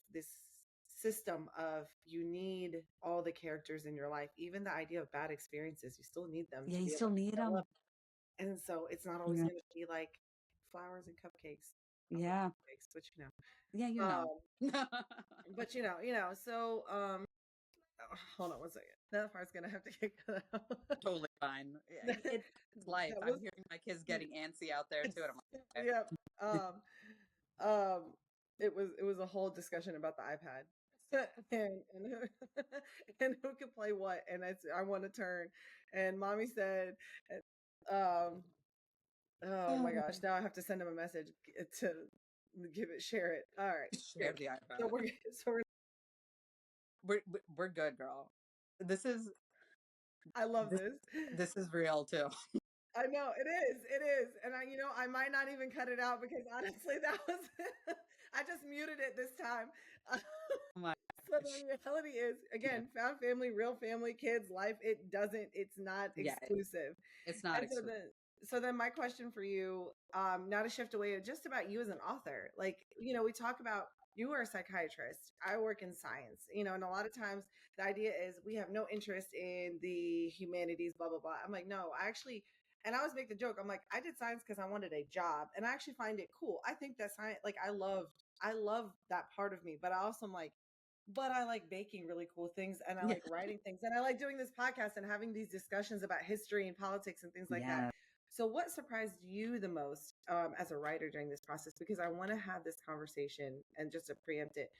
system of you need all the characters in your life, even the idea of bad experiences, you still need them Yeah, to you be able still to need develop. them. And so it's not always Yeah. going to be like flowers and cupcakes. I love Yeah. cupcakes, but you know. Yeah, you know. Um, but so hold on one second. That part's gonna have to get cut out. Totally fine. It's life. That I'm was hearing my kids getting antsy out there too, and I'm like, yeah. Um, um, it was a whole discussion about the iPad and who, and who could play what, and I want to turn, and mommy said, um, oh my okay. gosh, now I have to send him a message to share it. All right, Share good. the So iPad. we're We're good, girl. This is I love this this. this is real too. I know it is, and I might not even cut it out because honestly, that was I just muted it this time. Oh my So gosh. the reality is, Yeah. again, found family, real family, kids, life. It's not Yeah. exclusive. It's not And exclusive. so then my question for you, now to shift away just about you as an author, like, we talk about you are a psychiatrist. I work in science, and a lot of times the idea is we have no interest in the humanities, blah, blah, blah. I'm like, no, I actually, and I always make the joke. I'm like, I did science because I wanted a job and I actually find it cool. I think that science, like, I love that part of me, but I also am like, but I like baking really cool things and I Yeah. like writing things and I like doing this podcast and having these discussions about history and politics and things like that. Yeah. So, what surprised you the most as a writer during this process? Because I want to have this conversation and just to preempt it,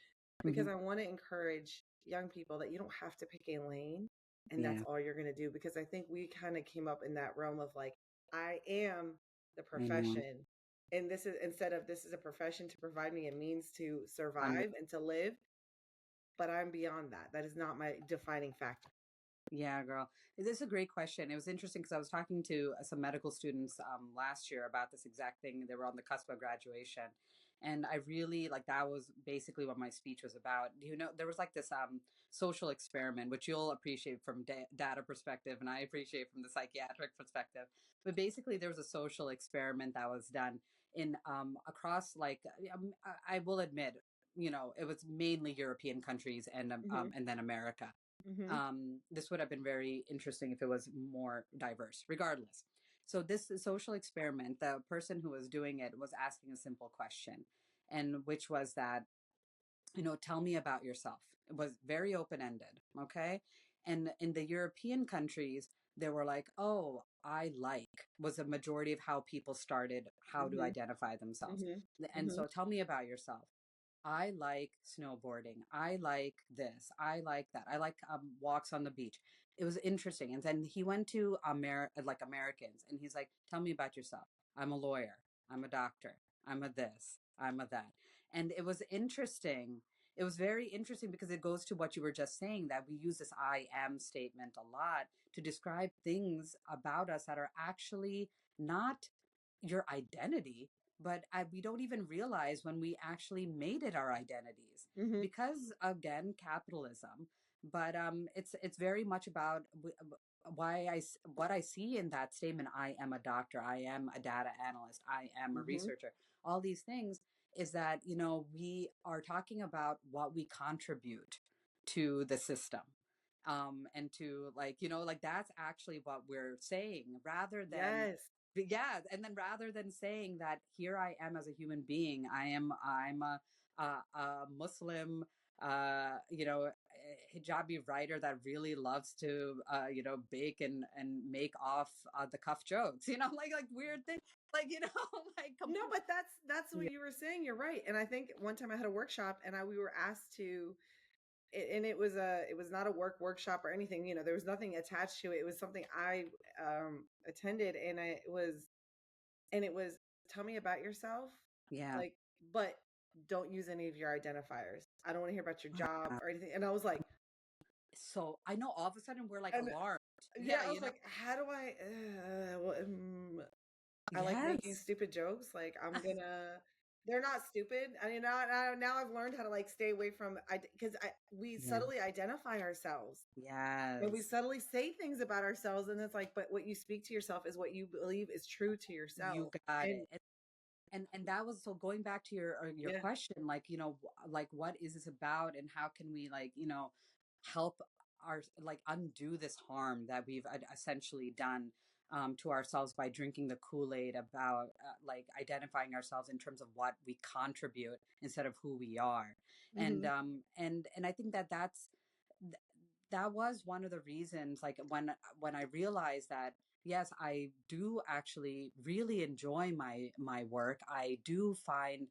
because Hmm. I want to encourage young people that you don't have to pick a lane and that's Yeah. all you're going to do. Because I think we kind of came up in that realm of like, I am the I know. profession. And this is instead of this is a profession to provide me a means to I'm survive and to live, but I'm beyond that. That is not my defining factor. Yeah, girl. This is a great question. It was interesting because I was talking to some medical students last year about this exact thing. They were on the cusp of graduation. And I really like that was basically what my speech was about. There was like this social experiment, which you'll appreciate from data perspective, and I appreciate from the psychiatric perspective. But basically, there was a social experiment that was done in across like I will admit, it was mainly European countries Hmm. and then America. Hmm. This would have been very interesting if it was more diverse, regardless. So, this social experiment, the person who was doing it was asking a simple question, and which was that, tell me about yourself. It was very open ended. Okay. And in the European countries, they were like, oh, I like, was a majority of how people started how to Hmm. identify themselves. Hmm. And Hmm. so, tell me about yourself. I like snowboarding. I like this. I like that. I like walks on the beach. It was interesting. And then he went to like Americans, and he's like, "Tell me about yourself. I'm a lawyer. I'm a doctor. I'm a this. I'm a that." And it was interesting. It was very interesting because it goes to what you were just saying, that we use this "I am" statement a lot to describe things about us that are actually not your identity, but we don't even realize when we actually made it our identities Hmm. because again capitalism. But it's very much about what I see in that statement. I am a doctor, I am a data analyst, I am a Hmm. researcher, all these things, is that we are talking about what we contribute to the system, and to like that's actually what we're saying, rather than Yes. yeah. And then rather than saying that here I am as a human being, I'm a Muslim, hijabi writer that really loves to bake and make off the cuff jokes, like weird things, like like No, but that's what yeah. you were saying. You're right. And I think one time I had a workshop and we were asked to and it was not a workshop or anything, there was nothing attached to it. It was something I attended and it was tell me about yourself. Yeah. Like, but don't use any of your identifiers. I don't want to hear about your job or anything. And I was like, So I know all of a sudden we're like and alarmed. yeah, Yeah, I was like, how do I I like making yes, stupid jokes. Like they're not stupid. I mean, now I've learned how to like stay away from, because we yeah, subtly identify ourselves and we yes, subtly say things about ourselves. And it's like, but what you speak to yourself is what you believe is true to yourself. you got And it. and that was, so going back to your Yeah. question, like, like, what is this about, and how can we, like, help our, like, undo this harm that we've essentially done to ourselves by drinking the Kool-Aid about like identifying ourselves in terms of what we contribute instead of who we are. Hmm. And I think that th- that was one of the reasons, like, when I realized that yes, I do actually really enjoy my work. I do find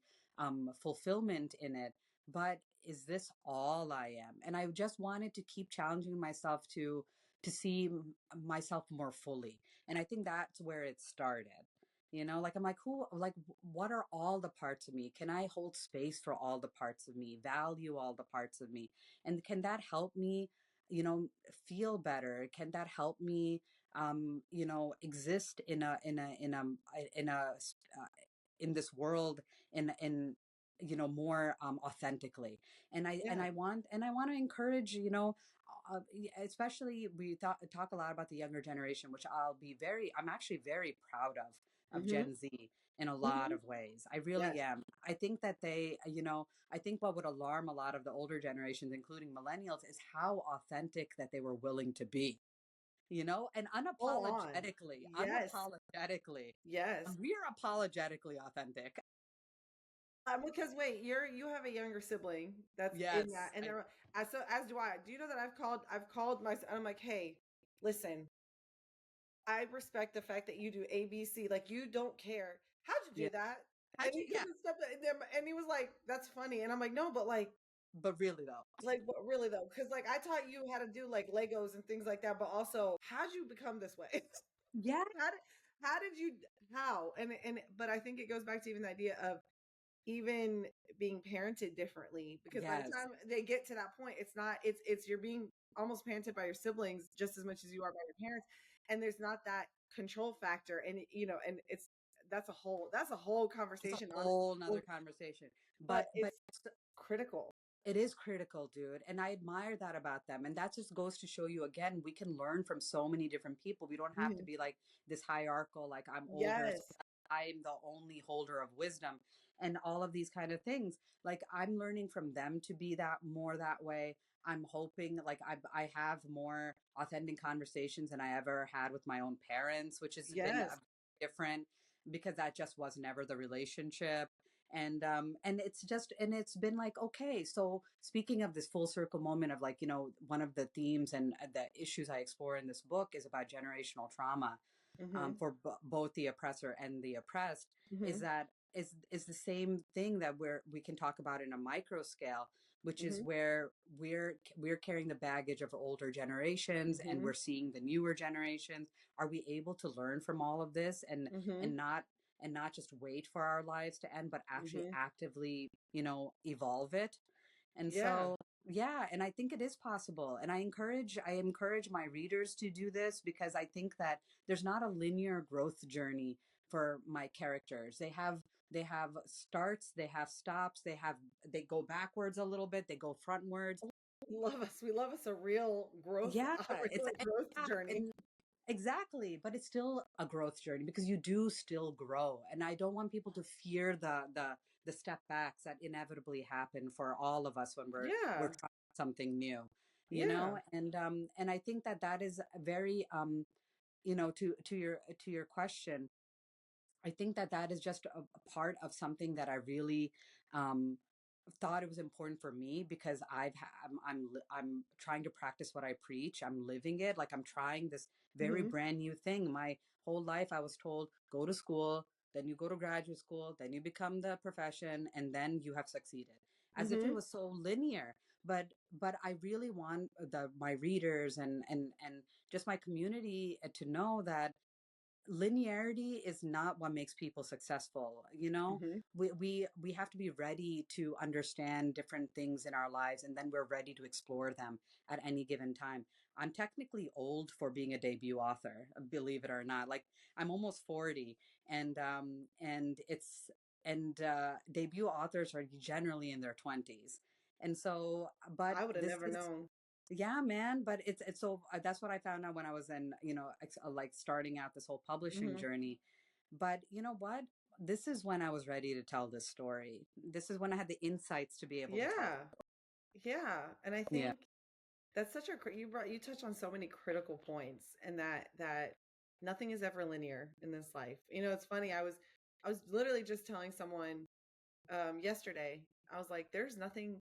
fulfillment in it. But is this all I am? And I just wanted to keep challenging myself to see myself more fully. And I think that's where it started. Like, I'm like, who, like, what are all the parts of me? Can I hold space for all the parts of me, value all the parts of me? And can that help me, feel better? Can that help me, exist uh, in this world in more authentically? And Yeah. I want to encourage, especially talk a lot about the younger generation, which I'm actually very proud of Hmm. Gen Z in a lot Hmm. of ways. I really Yes. am. I think that I think what would alarm a lot of the older generations, including millennials, is how authentic that they were willing to be, and Full on. unapologetically, Yes. Yes. we're apologetically authentic. Because wait, you have a younger sibling that's in that, Yes. and they're so as do I. Do you know that I've called my I'm like, hey, listen, I respect the fact that you do ABC, like you don't care. How'd you Yeah. do that? How'd And you, he yeah. couldn't stop it, and he was like, that's funny, and I'm like, no, but But really though. but really though, because like I taught you how to do like Legos and things like that, but also, how'd you become this way? Yeah. how did how did you how and but I think it goes back to even the idea of even being parented differently, because by the Yes. time they get to that point, it's not it's you're being almost parented by your siblings just as much as you are by your parents, and there's not that control factor, and and it's that's a whole It's a conversation, whole nother honestly, conversation. but But it's critical. it is critical, dude. And I admire that about them. And that just goes to show you, again, we can learn from so many different people. We don't have to Mhm. be like this hierarchical, like, I'm older, so Yes. I'm the only holder of wisdom and all of these kind of things. Like, I'm learning from them to be that way. I'm hoping, like, I have more authentic conversations than I ever had with my own parents, which has been Yes. different because that just was never the relationship. And it's been like, okay, so speaking of this full circle moment of, like, one of the themes and the issues I explore in this book is about generational trauma, Mhm. for both the oppressor and the oppressed. Is Mhm. that is the same thing that we can talk about in a micro scale, which is Mhm. where we're carrying the baggage of older generations and we're Mhm. seeing the newer generations. Are we able to learn from all of this and Mhm. not just wait for our lives to end, but actually Mhm. actively, evolve it? And Yeah. so, yeah, and I think it is possible. And I encourage my readers to do this because I think that there's not a linear growth journey for my characters. They have starts, they have stops, they go backwards a little bit, they go frontwards. We love us a real growth Yeah, a it's real growth yeah, journey. and exactly, but it's still a growth journey because you do still grow. And I don't want people to fear the step backs that inevitably happen for all of us when we're Yeah. trying something new, Yeah. and I think that that is very to your question. I think that that is just a part of something that I really um, thought it was important for me because I'm trying to practice what I preach. I'm living it. Like, I'm trying this very Mhm. brand new thing. My whole life I was told, go to school, then you go to graduate school, then you become the profession, and then you have succeeded. As if it Mhm. was so linear. But I really want my readers and just my community to know that linearity is not what makes people successful. Mhm. We have to be ready to understand different things in our lives, and then we're ready to explore them at any given time. I'm technically old for being a debut author, believe it or not. Like, I'm almost 40, and it's and debut authors are generally in their 20s. And so, but I would have this never is, known. yeah, man, but it's so that's what I found out when I was in, like, starting out this whole publishing Mhm. journey. But you know what? this is when I was ready to tell this story. This is when I had the insights to be able to tell. Yeah. Yeah. And I Yeah, think that's such a you touched on so many critical points, and that nothing is ever linear in this life. You know, it's funny. I was literally just telling someone yesterday. I was like, there's nothing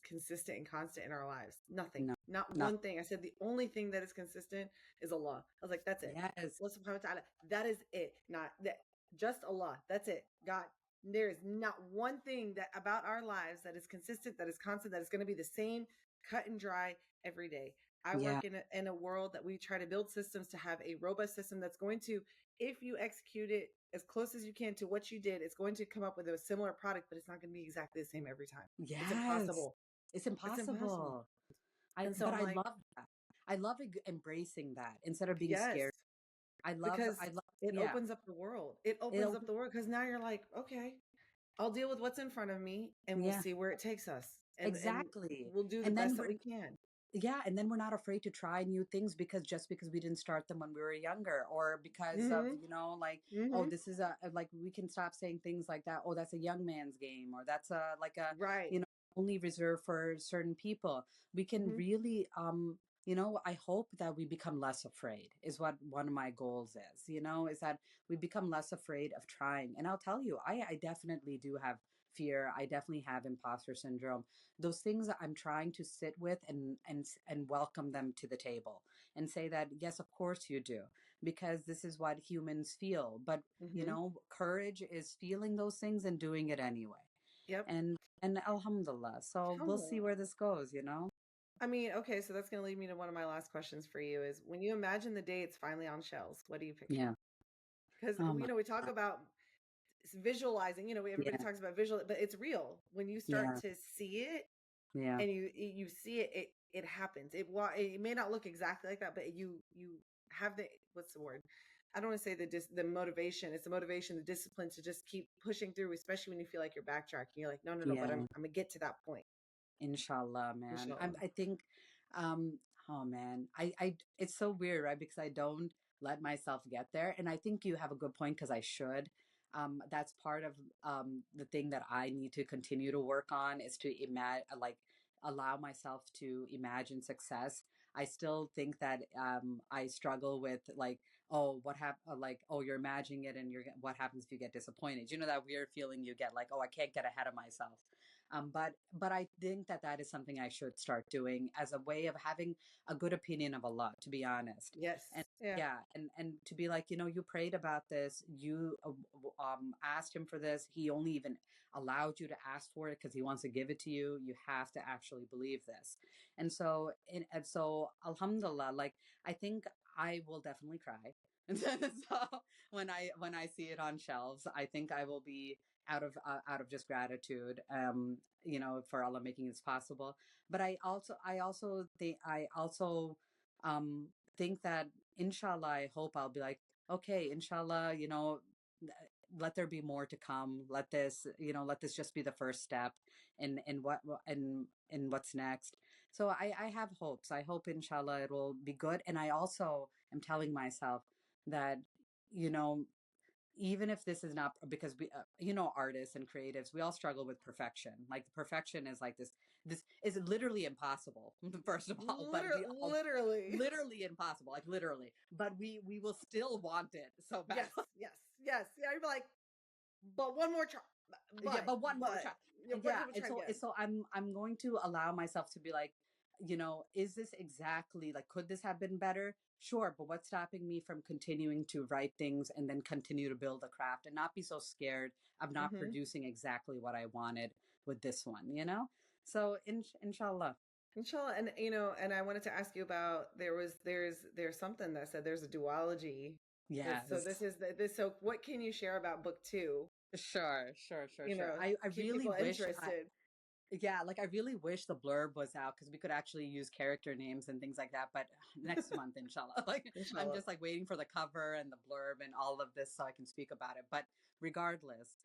consistent and constant in our lives. Nothing. no, Not not one thing. I said the only thing that is consistent is Allah. I was like, that's it. yes, Allah subhanahu wa ta'ala. That is it. Not that, just Allah. That's it. God. There is not one thing that about our lives that is consistent, that is constant, that is going to be the same, cut and dry every day. I yeah, work in a world that we try to build systems to have a robust system that's going to, if you execute it as close as you can to what you did, it's going to come up with a similar product, but it's not going to be exactly the same every time. It's yes. impossible. It's It's impossible. impossible. And so But I'm I like, love that. I love embracing that instead of being yes, scared. because I love, it yeah. opens up the world. It It opens up opens, the world because now you're like, okay, I'll deal with what's in front of me and we'll yeah, see where it takes us. And exactly. we'll do the And then best that we're, we can. yeah, and then we're not afraid to try new things because just because we didn't start them when we were younger, or because of, Mhm. like, oh, Mhm. this is like, we can stop saying things like that. Oh, that's a young man's game, or that's a like a, Right. you know, only reserved for certain people. We can Mhm. really, I hope that we become less afraid is what one of my goals is, is that we become less afraid of trying. And I'll tell you, I definitely do have fear. I definitely have imposter syndrome. Those things that I'm trying to sit with and welcome them to the table and say that yes, of course you do, because this is what humans feel. But Mhm. courage is feeling those things and doing it anyway. Yep. And alhamdulillah. So we'll see Alhamdulillah. where this goes. I mean, okay, so that's going to lead me to one of my last questions for you is when you imagine the day it's finally on shelves, what are you picturing? Yeah. Because, Oh my we talk God. about visualizing, everybody Yeah. talks about visual, but it's real. When you start Yeah. to see it Yeah. and you see it, it happens. It may not look exactly like that, but you have the, what's the word? I don't want to say the motivation. It's the motivation, the discipline to just keep pushing through, especially when you feel like you're backtracking. You're like, no, no, no, but Yeah. I'm gonna get to that point. Inshallah, man. Inshallah. I think, oh man, it's so weird, right? Because I don't let myself get there. And I think you have a good point because I should. That's part of the thing that I need to continue to work on is to like, allow myself to imagine success. I still think that I struggle with like, oh, like, oh, you're imagining it and what happens if you get disappointed? You know, that weird feeling you get like, oh, I can't get ahead of myself. But I think that that is something I should start doing as a way of having a good opinion of Allah, to be honest. Yes. And Yeah. yeah, and to be like, you prayed about this, you asked him for this. He only even allowed you to ask for it because he wants to give it to you. You have to actually believe this. And so alhamdulillah, like, I think I will definitely cry. And so when I see it on shelves, I think I will be out of just gratitude, for Allah making this possible. But I also think that inshallah, I hope I'll be like, okay, inshallah, let there be more to come. Let this just be the first step in what in what's next. So I have hopes. I hope inshallah it will be good. And I also am telling myself that, you know even if this is not, because we artists and creatives, we all struggle with perfection. Like, the perfection is like this is literally impossible, first of all. But we all, Literally. literally impossible, like, literally, but we will still want it so bad. Yes, yes, yes. Yeah, you'd be like, but one more try. Yeah, but one more But, try. yeah, And but yeah, try again. so I'm going to allow myself to be like, is this exactly like, could this have been better? Sure, but what's stopping me from continuing to write things and then continue to build a craft and not be so scared of not Mm-hmm. producing exactly what I wanted with this one? So inshallah. Inshallah, and and I wanted to ask you about there's something that said there's a duology. So Yes. this is this. So what can you share about book two? Sure, sure, sure, sure. I Keep really people wish interested. yeah, like, I really wish the blurb was out because we could actually use character names and things like that. But next month, inshallah. Like, I'm Inshallah. just like waiting for the cover and the blurb and all of this so I can speak about it. But regardless,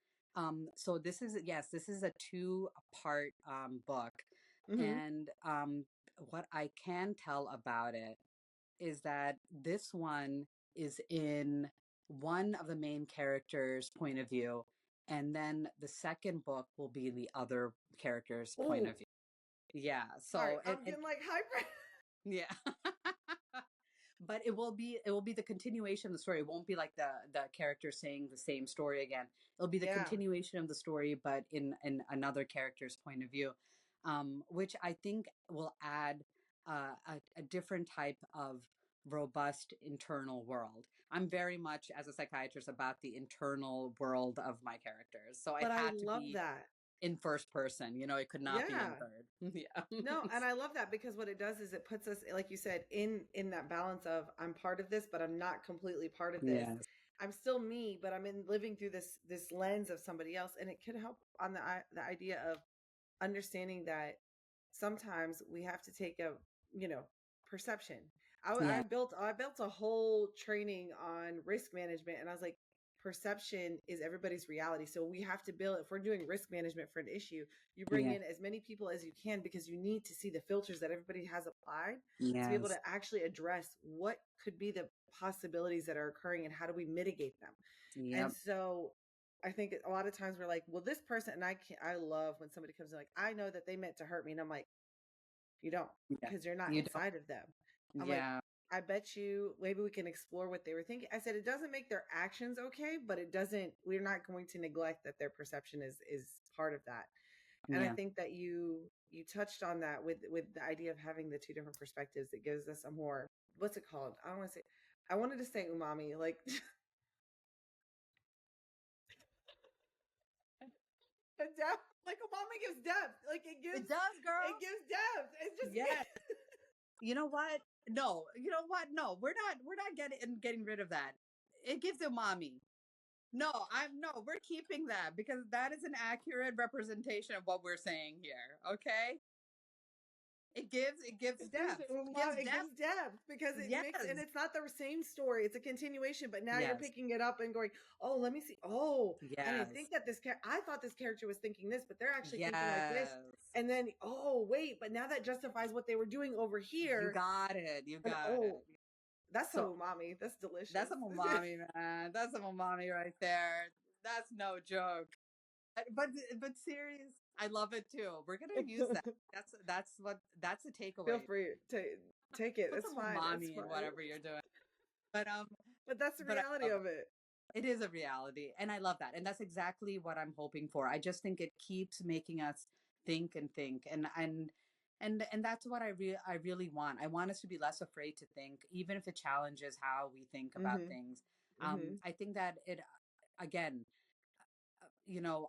so this is a two-part book, Mm-hmm. and what I can tell about it is that this one is in one of the main characters' point of view, and then the second book will be the other character's point of Oh, view. Yeah. sorry, So I'm getting like hyper. yeah. But it will be the continuation of the story. It won't be like the character saying the same story again. It'll be the Yeah. continuation of the story, but in another character's point of view, which I think will add a different type of robust internal world. I'm very much, as a psychiatrist, about the internal world of my characters, so it But I had to love be that. in first person. It could not be in Yeah. third. Yeah. No, and I love that because what it does is it puts us, like you said, in that balance of I'm part of this, but I'm not completely part of this. Yes. I'm still me, but I'm in living through this lens of somebody else, and it could help on the idea of understanding that sometimes we have to take a, you know, perception. Yeah. I built a whole training on risk management, and I was like, perception is everybody's reality. So we have to build, if we're doing risk management for an issue, you bring Yeah. in as many people as you can because you need to see the filters that everybody has applied to be able Yes. to actually address what could be the possibilities that are occurring and how do we mitigate them. And Yep. so I think a lot of times we're like, well, this person, and I love when somebody comes in like, I know that they meant to hurt me. And I'm like, you don't, Yeah. because you're not You don't. inside of them. I'm like, Yeah. I bet you maybe we can explore what they were thinking. I said, it doesn't make their actions okay, but it doesn't, we're not going to neglect that their perception is part of that. And I Yeah. think that you touched on that with the idea of having the two different perspectives. It gives us a more, what's it called? I don't want to say, I wanted to say umami, like a depth, like umami gives depth, like It does, it girl. gives depth. It's just Yes. You know what? No. You know what? No, we're not getting rid of that. It gives you mommy. No, I'm no, we're keeping that because that is an accurate representation of what we're saying here. Okay? It gives depth. It gives it depth. gives depth because it makes, and Yes. it's not the same story, it's a continuation, but now you're Yes. picking it up and going, oh, let me see, oh, I didn't think Yes. that I thought this character was thinking this, but they're actually thinking like this. Yes. And then, oh wait, but now that justifies what they were doing over You here. got it. You And got oh, it. that's some So umami, that's that's delicious. a mommy, man. That's a mommy right there. That's no joke. But serious, I love it too. We're gonna use that. That's the Feel takeaway. free to take it, Put it's some fine, it's mommy in fine. whatever you're doing. But But that's the but I reality love it. of it. It is a reality, and I love that. And that's exactly what I'm hoping for. I just think it keeps making us think and think, and that's what I really want. I want us to be less afraid to think, even if it challenges how we think about Mm-hmm. things. Mm-hmm. I think that it again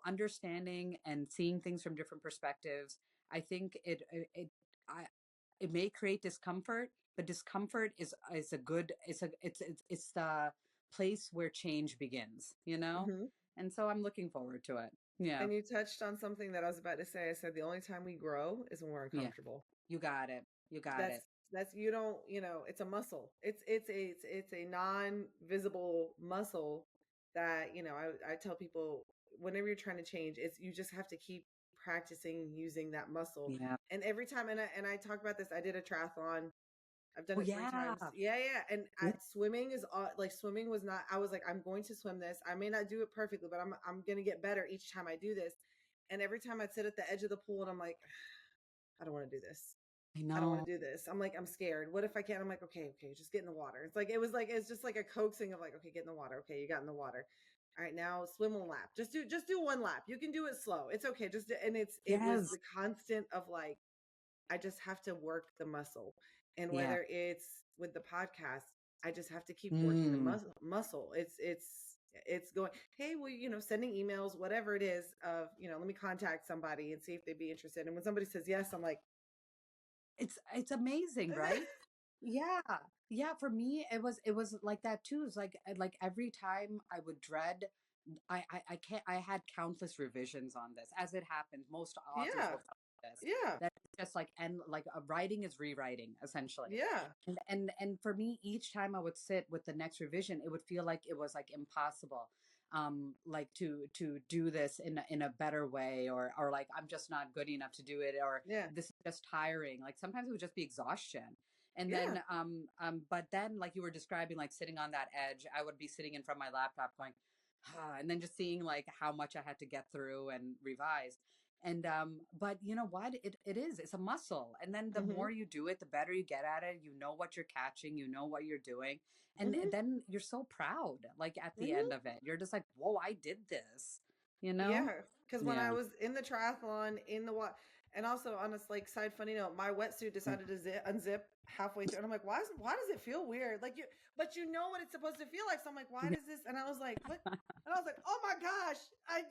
understanding and seeing things from different perspectives. I think I, it may create discomfort, but discomfort is a good, it's the place where change begins. Mm-hmm. And so I'm looking forward to it. Yeah. And you touched on something that I was about to say. I said the only time we grow is when we're Yeah. uncomfortable. You got it. You got it. That's you don't, it's a muscle. It's a non-visible muscle that, I tell people whenever you're trying to change, it's you just have to keep practicing using that muscle. Yeah. And every time, and I talk about this, I did a triathlon. I've done Oh it three yeah. times. Yeah, yeah. And Yeah. swimming is like swimming was not. I was like, I'm going to swim this. I may not do it perfectly, but I'm going to get better each time I do this. And every time I'd sit at the edge of the pool, and I'm like, I don't want to do this. I I don't want know. to do this. I'm like, I'm scared. What if I can't? I'm like, okay, okay, just get in the water. It's just like a coaxing of like, okay, get in the water. Okay, you got in the water. All right, now swim one lap. Just do one lap. You can do it slow. It's okay. And it was Yes. the constant of like, I just have to work the muscle. And Yeah. whether it's with the podcast, I just have to keep working the Mm. muscle. It's going, hey, well, sending emails, whatever it is of, let me contact somebody and see if they'd be interested. And when somebody says yes, I'm like, It's amazing, right? Yeah. Yeah, for me it was like that too. It's like every time I would dread I can't I had countless revisions on this. As it happens, most authors will yeah, tell you this. yeah, That it's just like and like writing is rewriting essentially. yeah, And for me each time I would sit with the next revision, it would feel like it was like impossible. Like to do this in a better way, or like I'm just not good enough to do it, or yeah. this is just tiring. Like sometimes it would just be exhaustion. And Yeah. but then, like you were describing, like sitting on that edge, I would be sitting in front of my laptop going, ah, and then just seeing like how much I had to get through and revise. And but you know what? It's a muscle. And then the Mm-hmm. more you do it, the better you get at it. You know what you're catching, you know what you're doing. And Mm-hmm. then you're so proud, like at the end Mm-hmm. of it. You're just like, whoa, I did this, you know? Yeah, because when I Yeah. was in the triathlon in the water, and also on this like side funny note, my wetsuit decided to unzip halfway through, and I'm like, why does it feel weird? Like but you know what it's supposed to feel like. So I'm like, why Yeah. does this? And I was like, what? And I was like, oh my gosh, I'm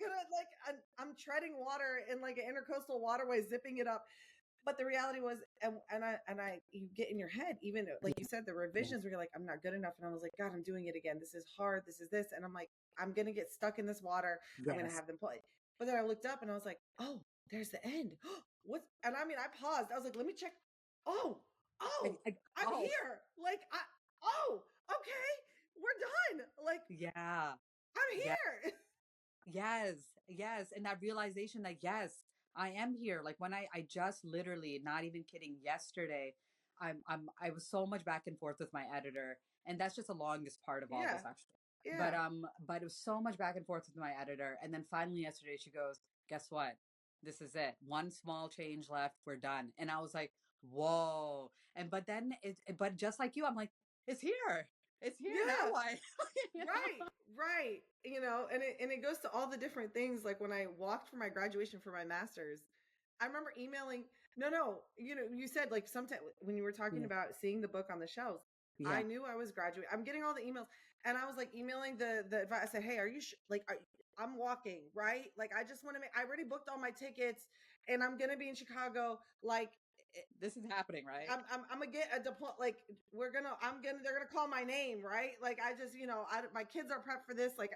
gonna like I'm treading water in like an intercoastal waterway, zipping it up. But the reality was, and I, you get in your head, even like you said, the Yeah. revisions where you're like, I'm not good enough, and I was like, God, I'm doing it again. This is hard. This is this, and I'm like, I'm gonna get stuck in this water. I'm gonna Yes. have them play. But then I looked up and I was like, oh, there's the end. What? And I mean, I paused. I was like, let me check. Oh, oh, I'm Oh, here. Like, oh, okay, we're done. Like, yeah. I'm Yeah. here. Yes, yes. And that realization that, yes, I am here. Like when I just literally, not even kidding, yesterday, I was so much back and forth with my editor. And that's just the longest part of all this Yeah, actually. yeah, But it was so much back and forth with my editor. And then finally yesterday she goes, guess what? This is it. One small change left. We're done. And I was like, whoa. And but then but just like you, I'm like, it's here. It's here. Now yeah. what? You know? Right, right. And it goes to all the different things. Like when I walked for my graduation for my master's, I remember emailing. No, you said like sometime when you were talking Yeah. about seeing the book on the shelves. I Yeah. knew I was graduating. I'm getting all the emails, and I was like emailing the advice. I said, "Hey, are you I'm walking right? Like I just want to make. I already booked all my tickets, and I'm gonna be in Chicago. Like This is happening, right? I'm gonna get a diploma. Like they're gonna call my name, right? Like I just, my kids are prepped for this. Like,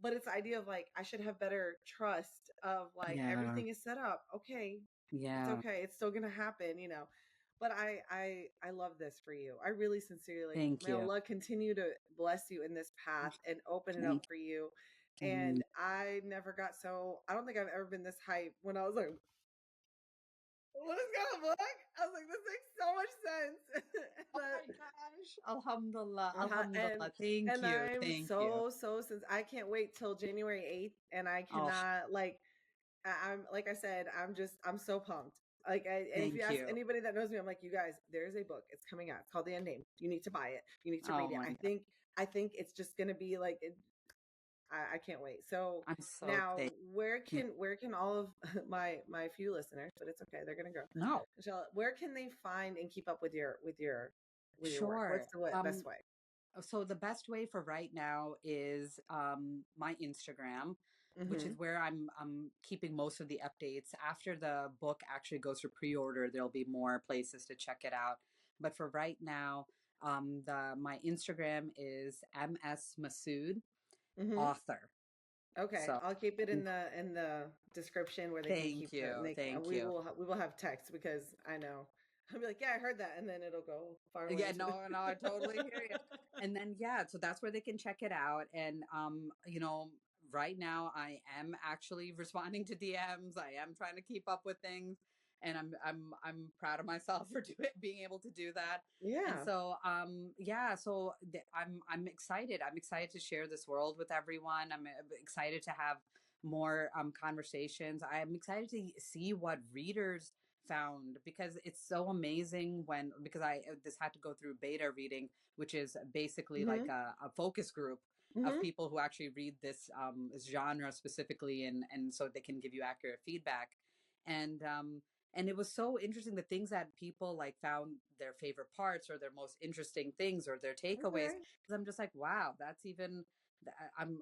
but it's the idea of like, I should have better trust of like, Yeah. everything is set up. Okay. It's Yeah. okay. It's still going to happen. But I love this for you. I really sincerely, Thank may you. Allah continue to bless you in this path and open it up Thank for you. you. And I don't think I've ever been this hype when I was like, what is gonna look? I was like, this makes so much sense. Oh my gosh. Alhamdulillah. And Alhamdulillah. Thank and you. I'm Thank you. so since I can't wait till January 8th, and I Oh, cannot like I'm like I said, I'm so pumped. And if you thank ask you. anybody that knows me, I'm like, you guys, there's a book. It's coming out. It's called The Unnamed. You need to buy it. You need to Oh read it. my I God. think I think it's just gonna be like I can't wait. So I'm so now thank where can all of my few listeners, but it's okay, they're gonna grow. No. Michelle, where can they find and keep up with your work? What's Sure. the best way? So the best way for right now is my Instagram, which Mm-hmm. is where I'm keeping most of the updates. After the book actually goes for pre-order, there'll be more places to check it out. But for right now, the my Instagram is ms Masood Mm-hmm. author. Okay, So I'll keep it in the description where they can thank keep the and you, and thank we you. will have text because I know I'll be like, yeah, I heard that, and then it'll go far away Yeah, into the. no, no, I totally hear you. And then yeah, so that's where they can check it out. And right now I am actually responding to DMs. I am trying to keep up with things. And I'm proud of myself for being able to do that. And Yeah. so yeah, so I'm excited. I'm excited to share this world with everyone. I'm excited to have more conversations. I'm excited to see what readers found, because it's so amazing when, because I this had to go through beta reading, which is basically like Mm-hmm. a focus group of Mm-hmm. people who actually read this genre specifically, and so they can give you accurate feedback. And it was so interesting, the things that people like found their favorite parts or their most interesting things or their takeaways, Okay. because I'm just like, wow, that's even I'm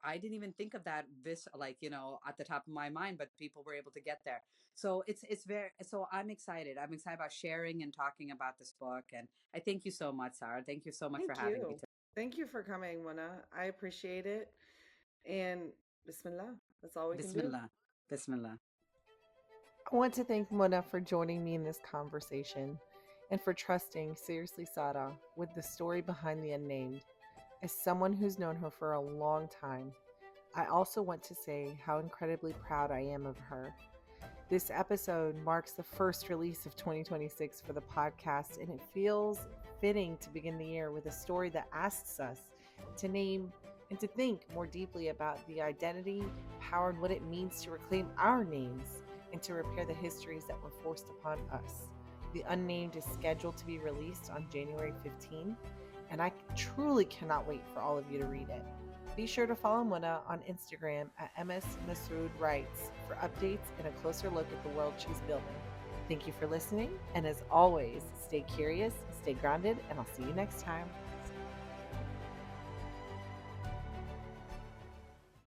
I didn't even think of that this, like, at the top of my mind, but people were able to get there. So it's very, so I'm excited. I'm excited about sharing and talking about this book. And I thank you so much, Sarah. Thank you so much for Thank having me you. today. Thank you for coming, Mona. I appreciate it. And Bismillah. That's all we can do. Bismillah. Bismillah. I want to thank Mona for joining me in this conversation and for trusting Seriously Sara with the story behind the unnamed. As someone who's known her for a long time, I also want to say how incredibly proud I am of her. This episode marks the first release of 2026 for the podcast, and it feels fitting to begin the year with a story that asks us to name and to think more deeply about the identity, power, and what it means to reclaim our names and to repair the histories that were forced upon us. The Unnamed is scheduled to be released on January 15th, and I truly cannot wait for all of you to read it. Be sure to follow Muna on Instagram at Masood Writes for updates and a closer look at the world she's building. Thank you for listening, and as always, stay curious, stay grounded, and I'll see you next time.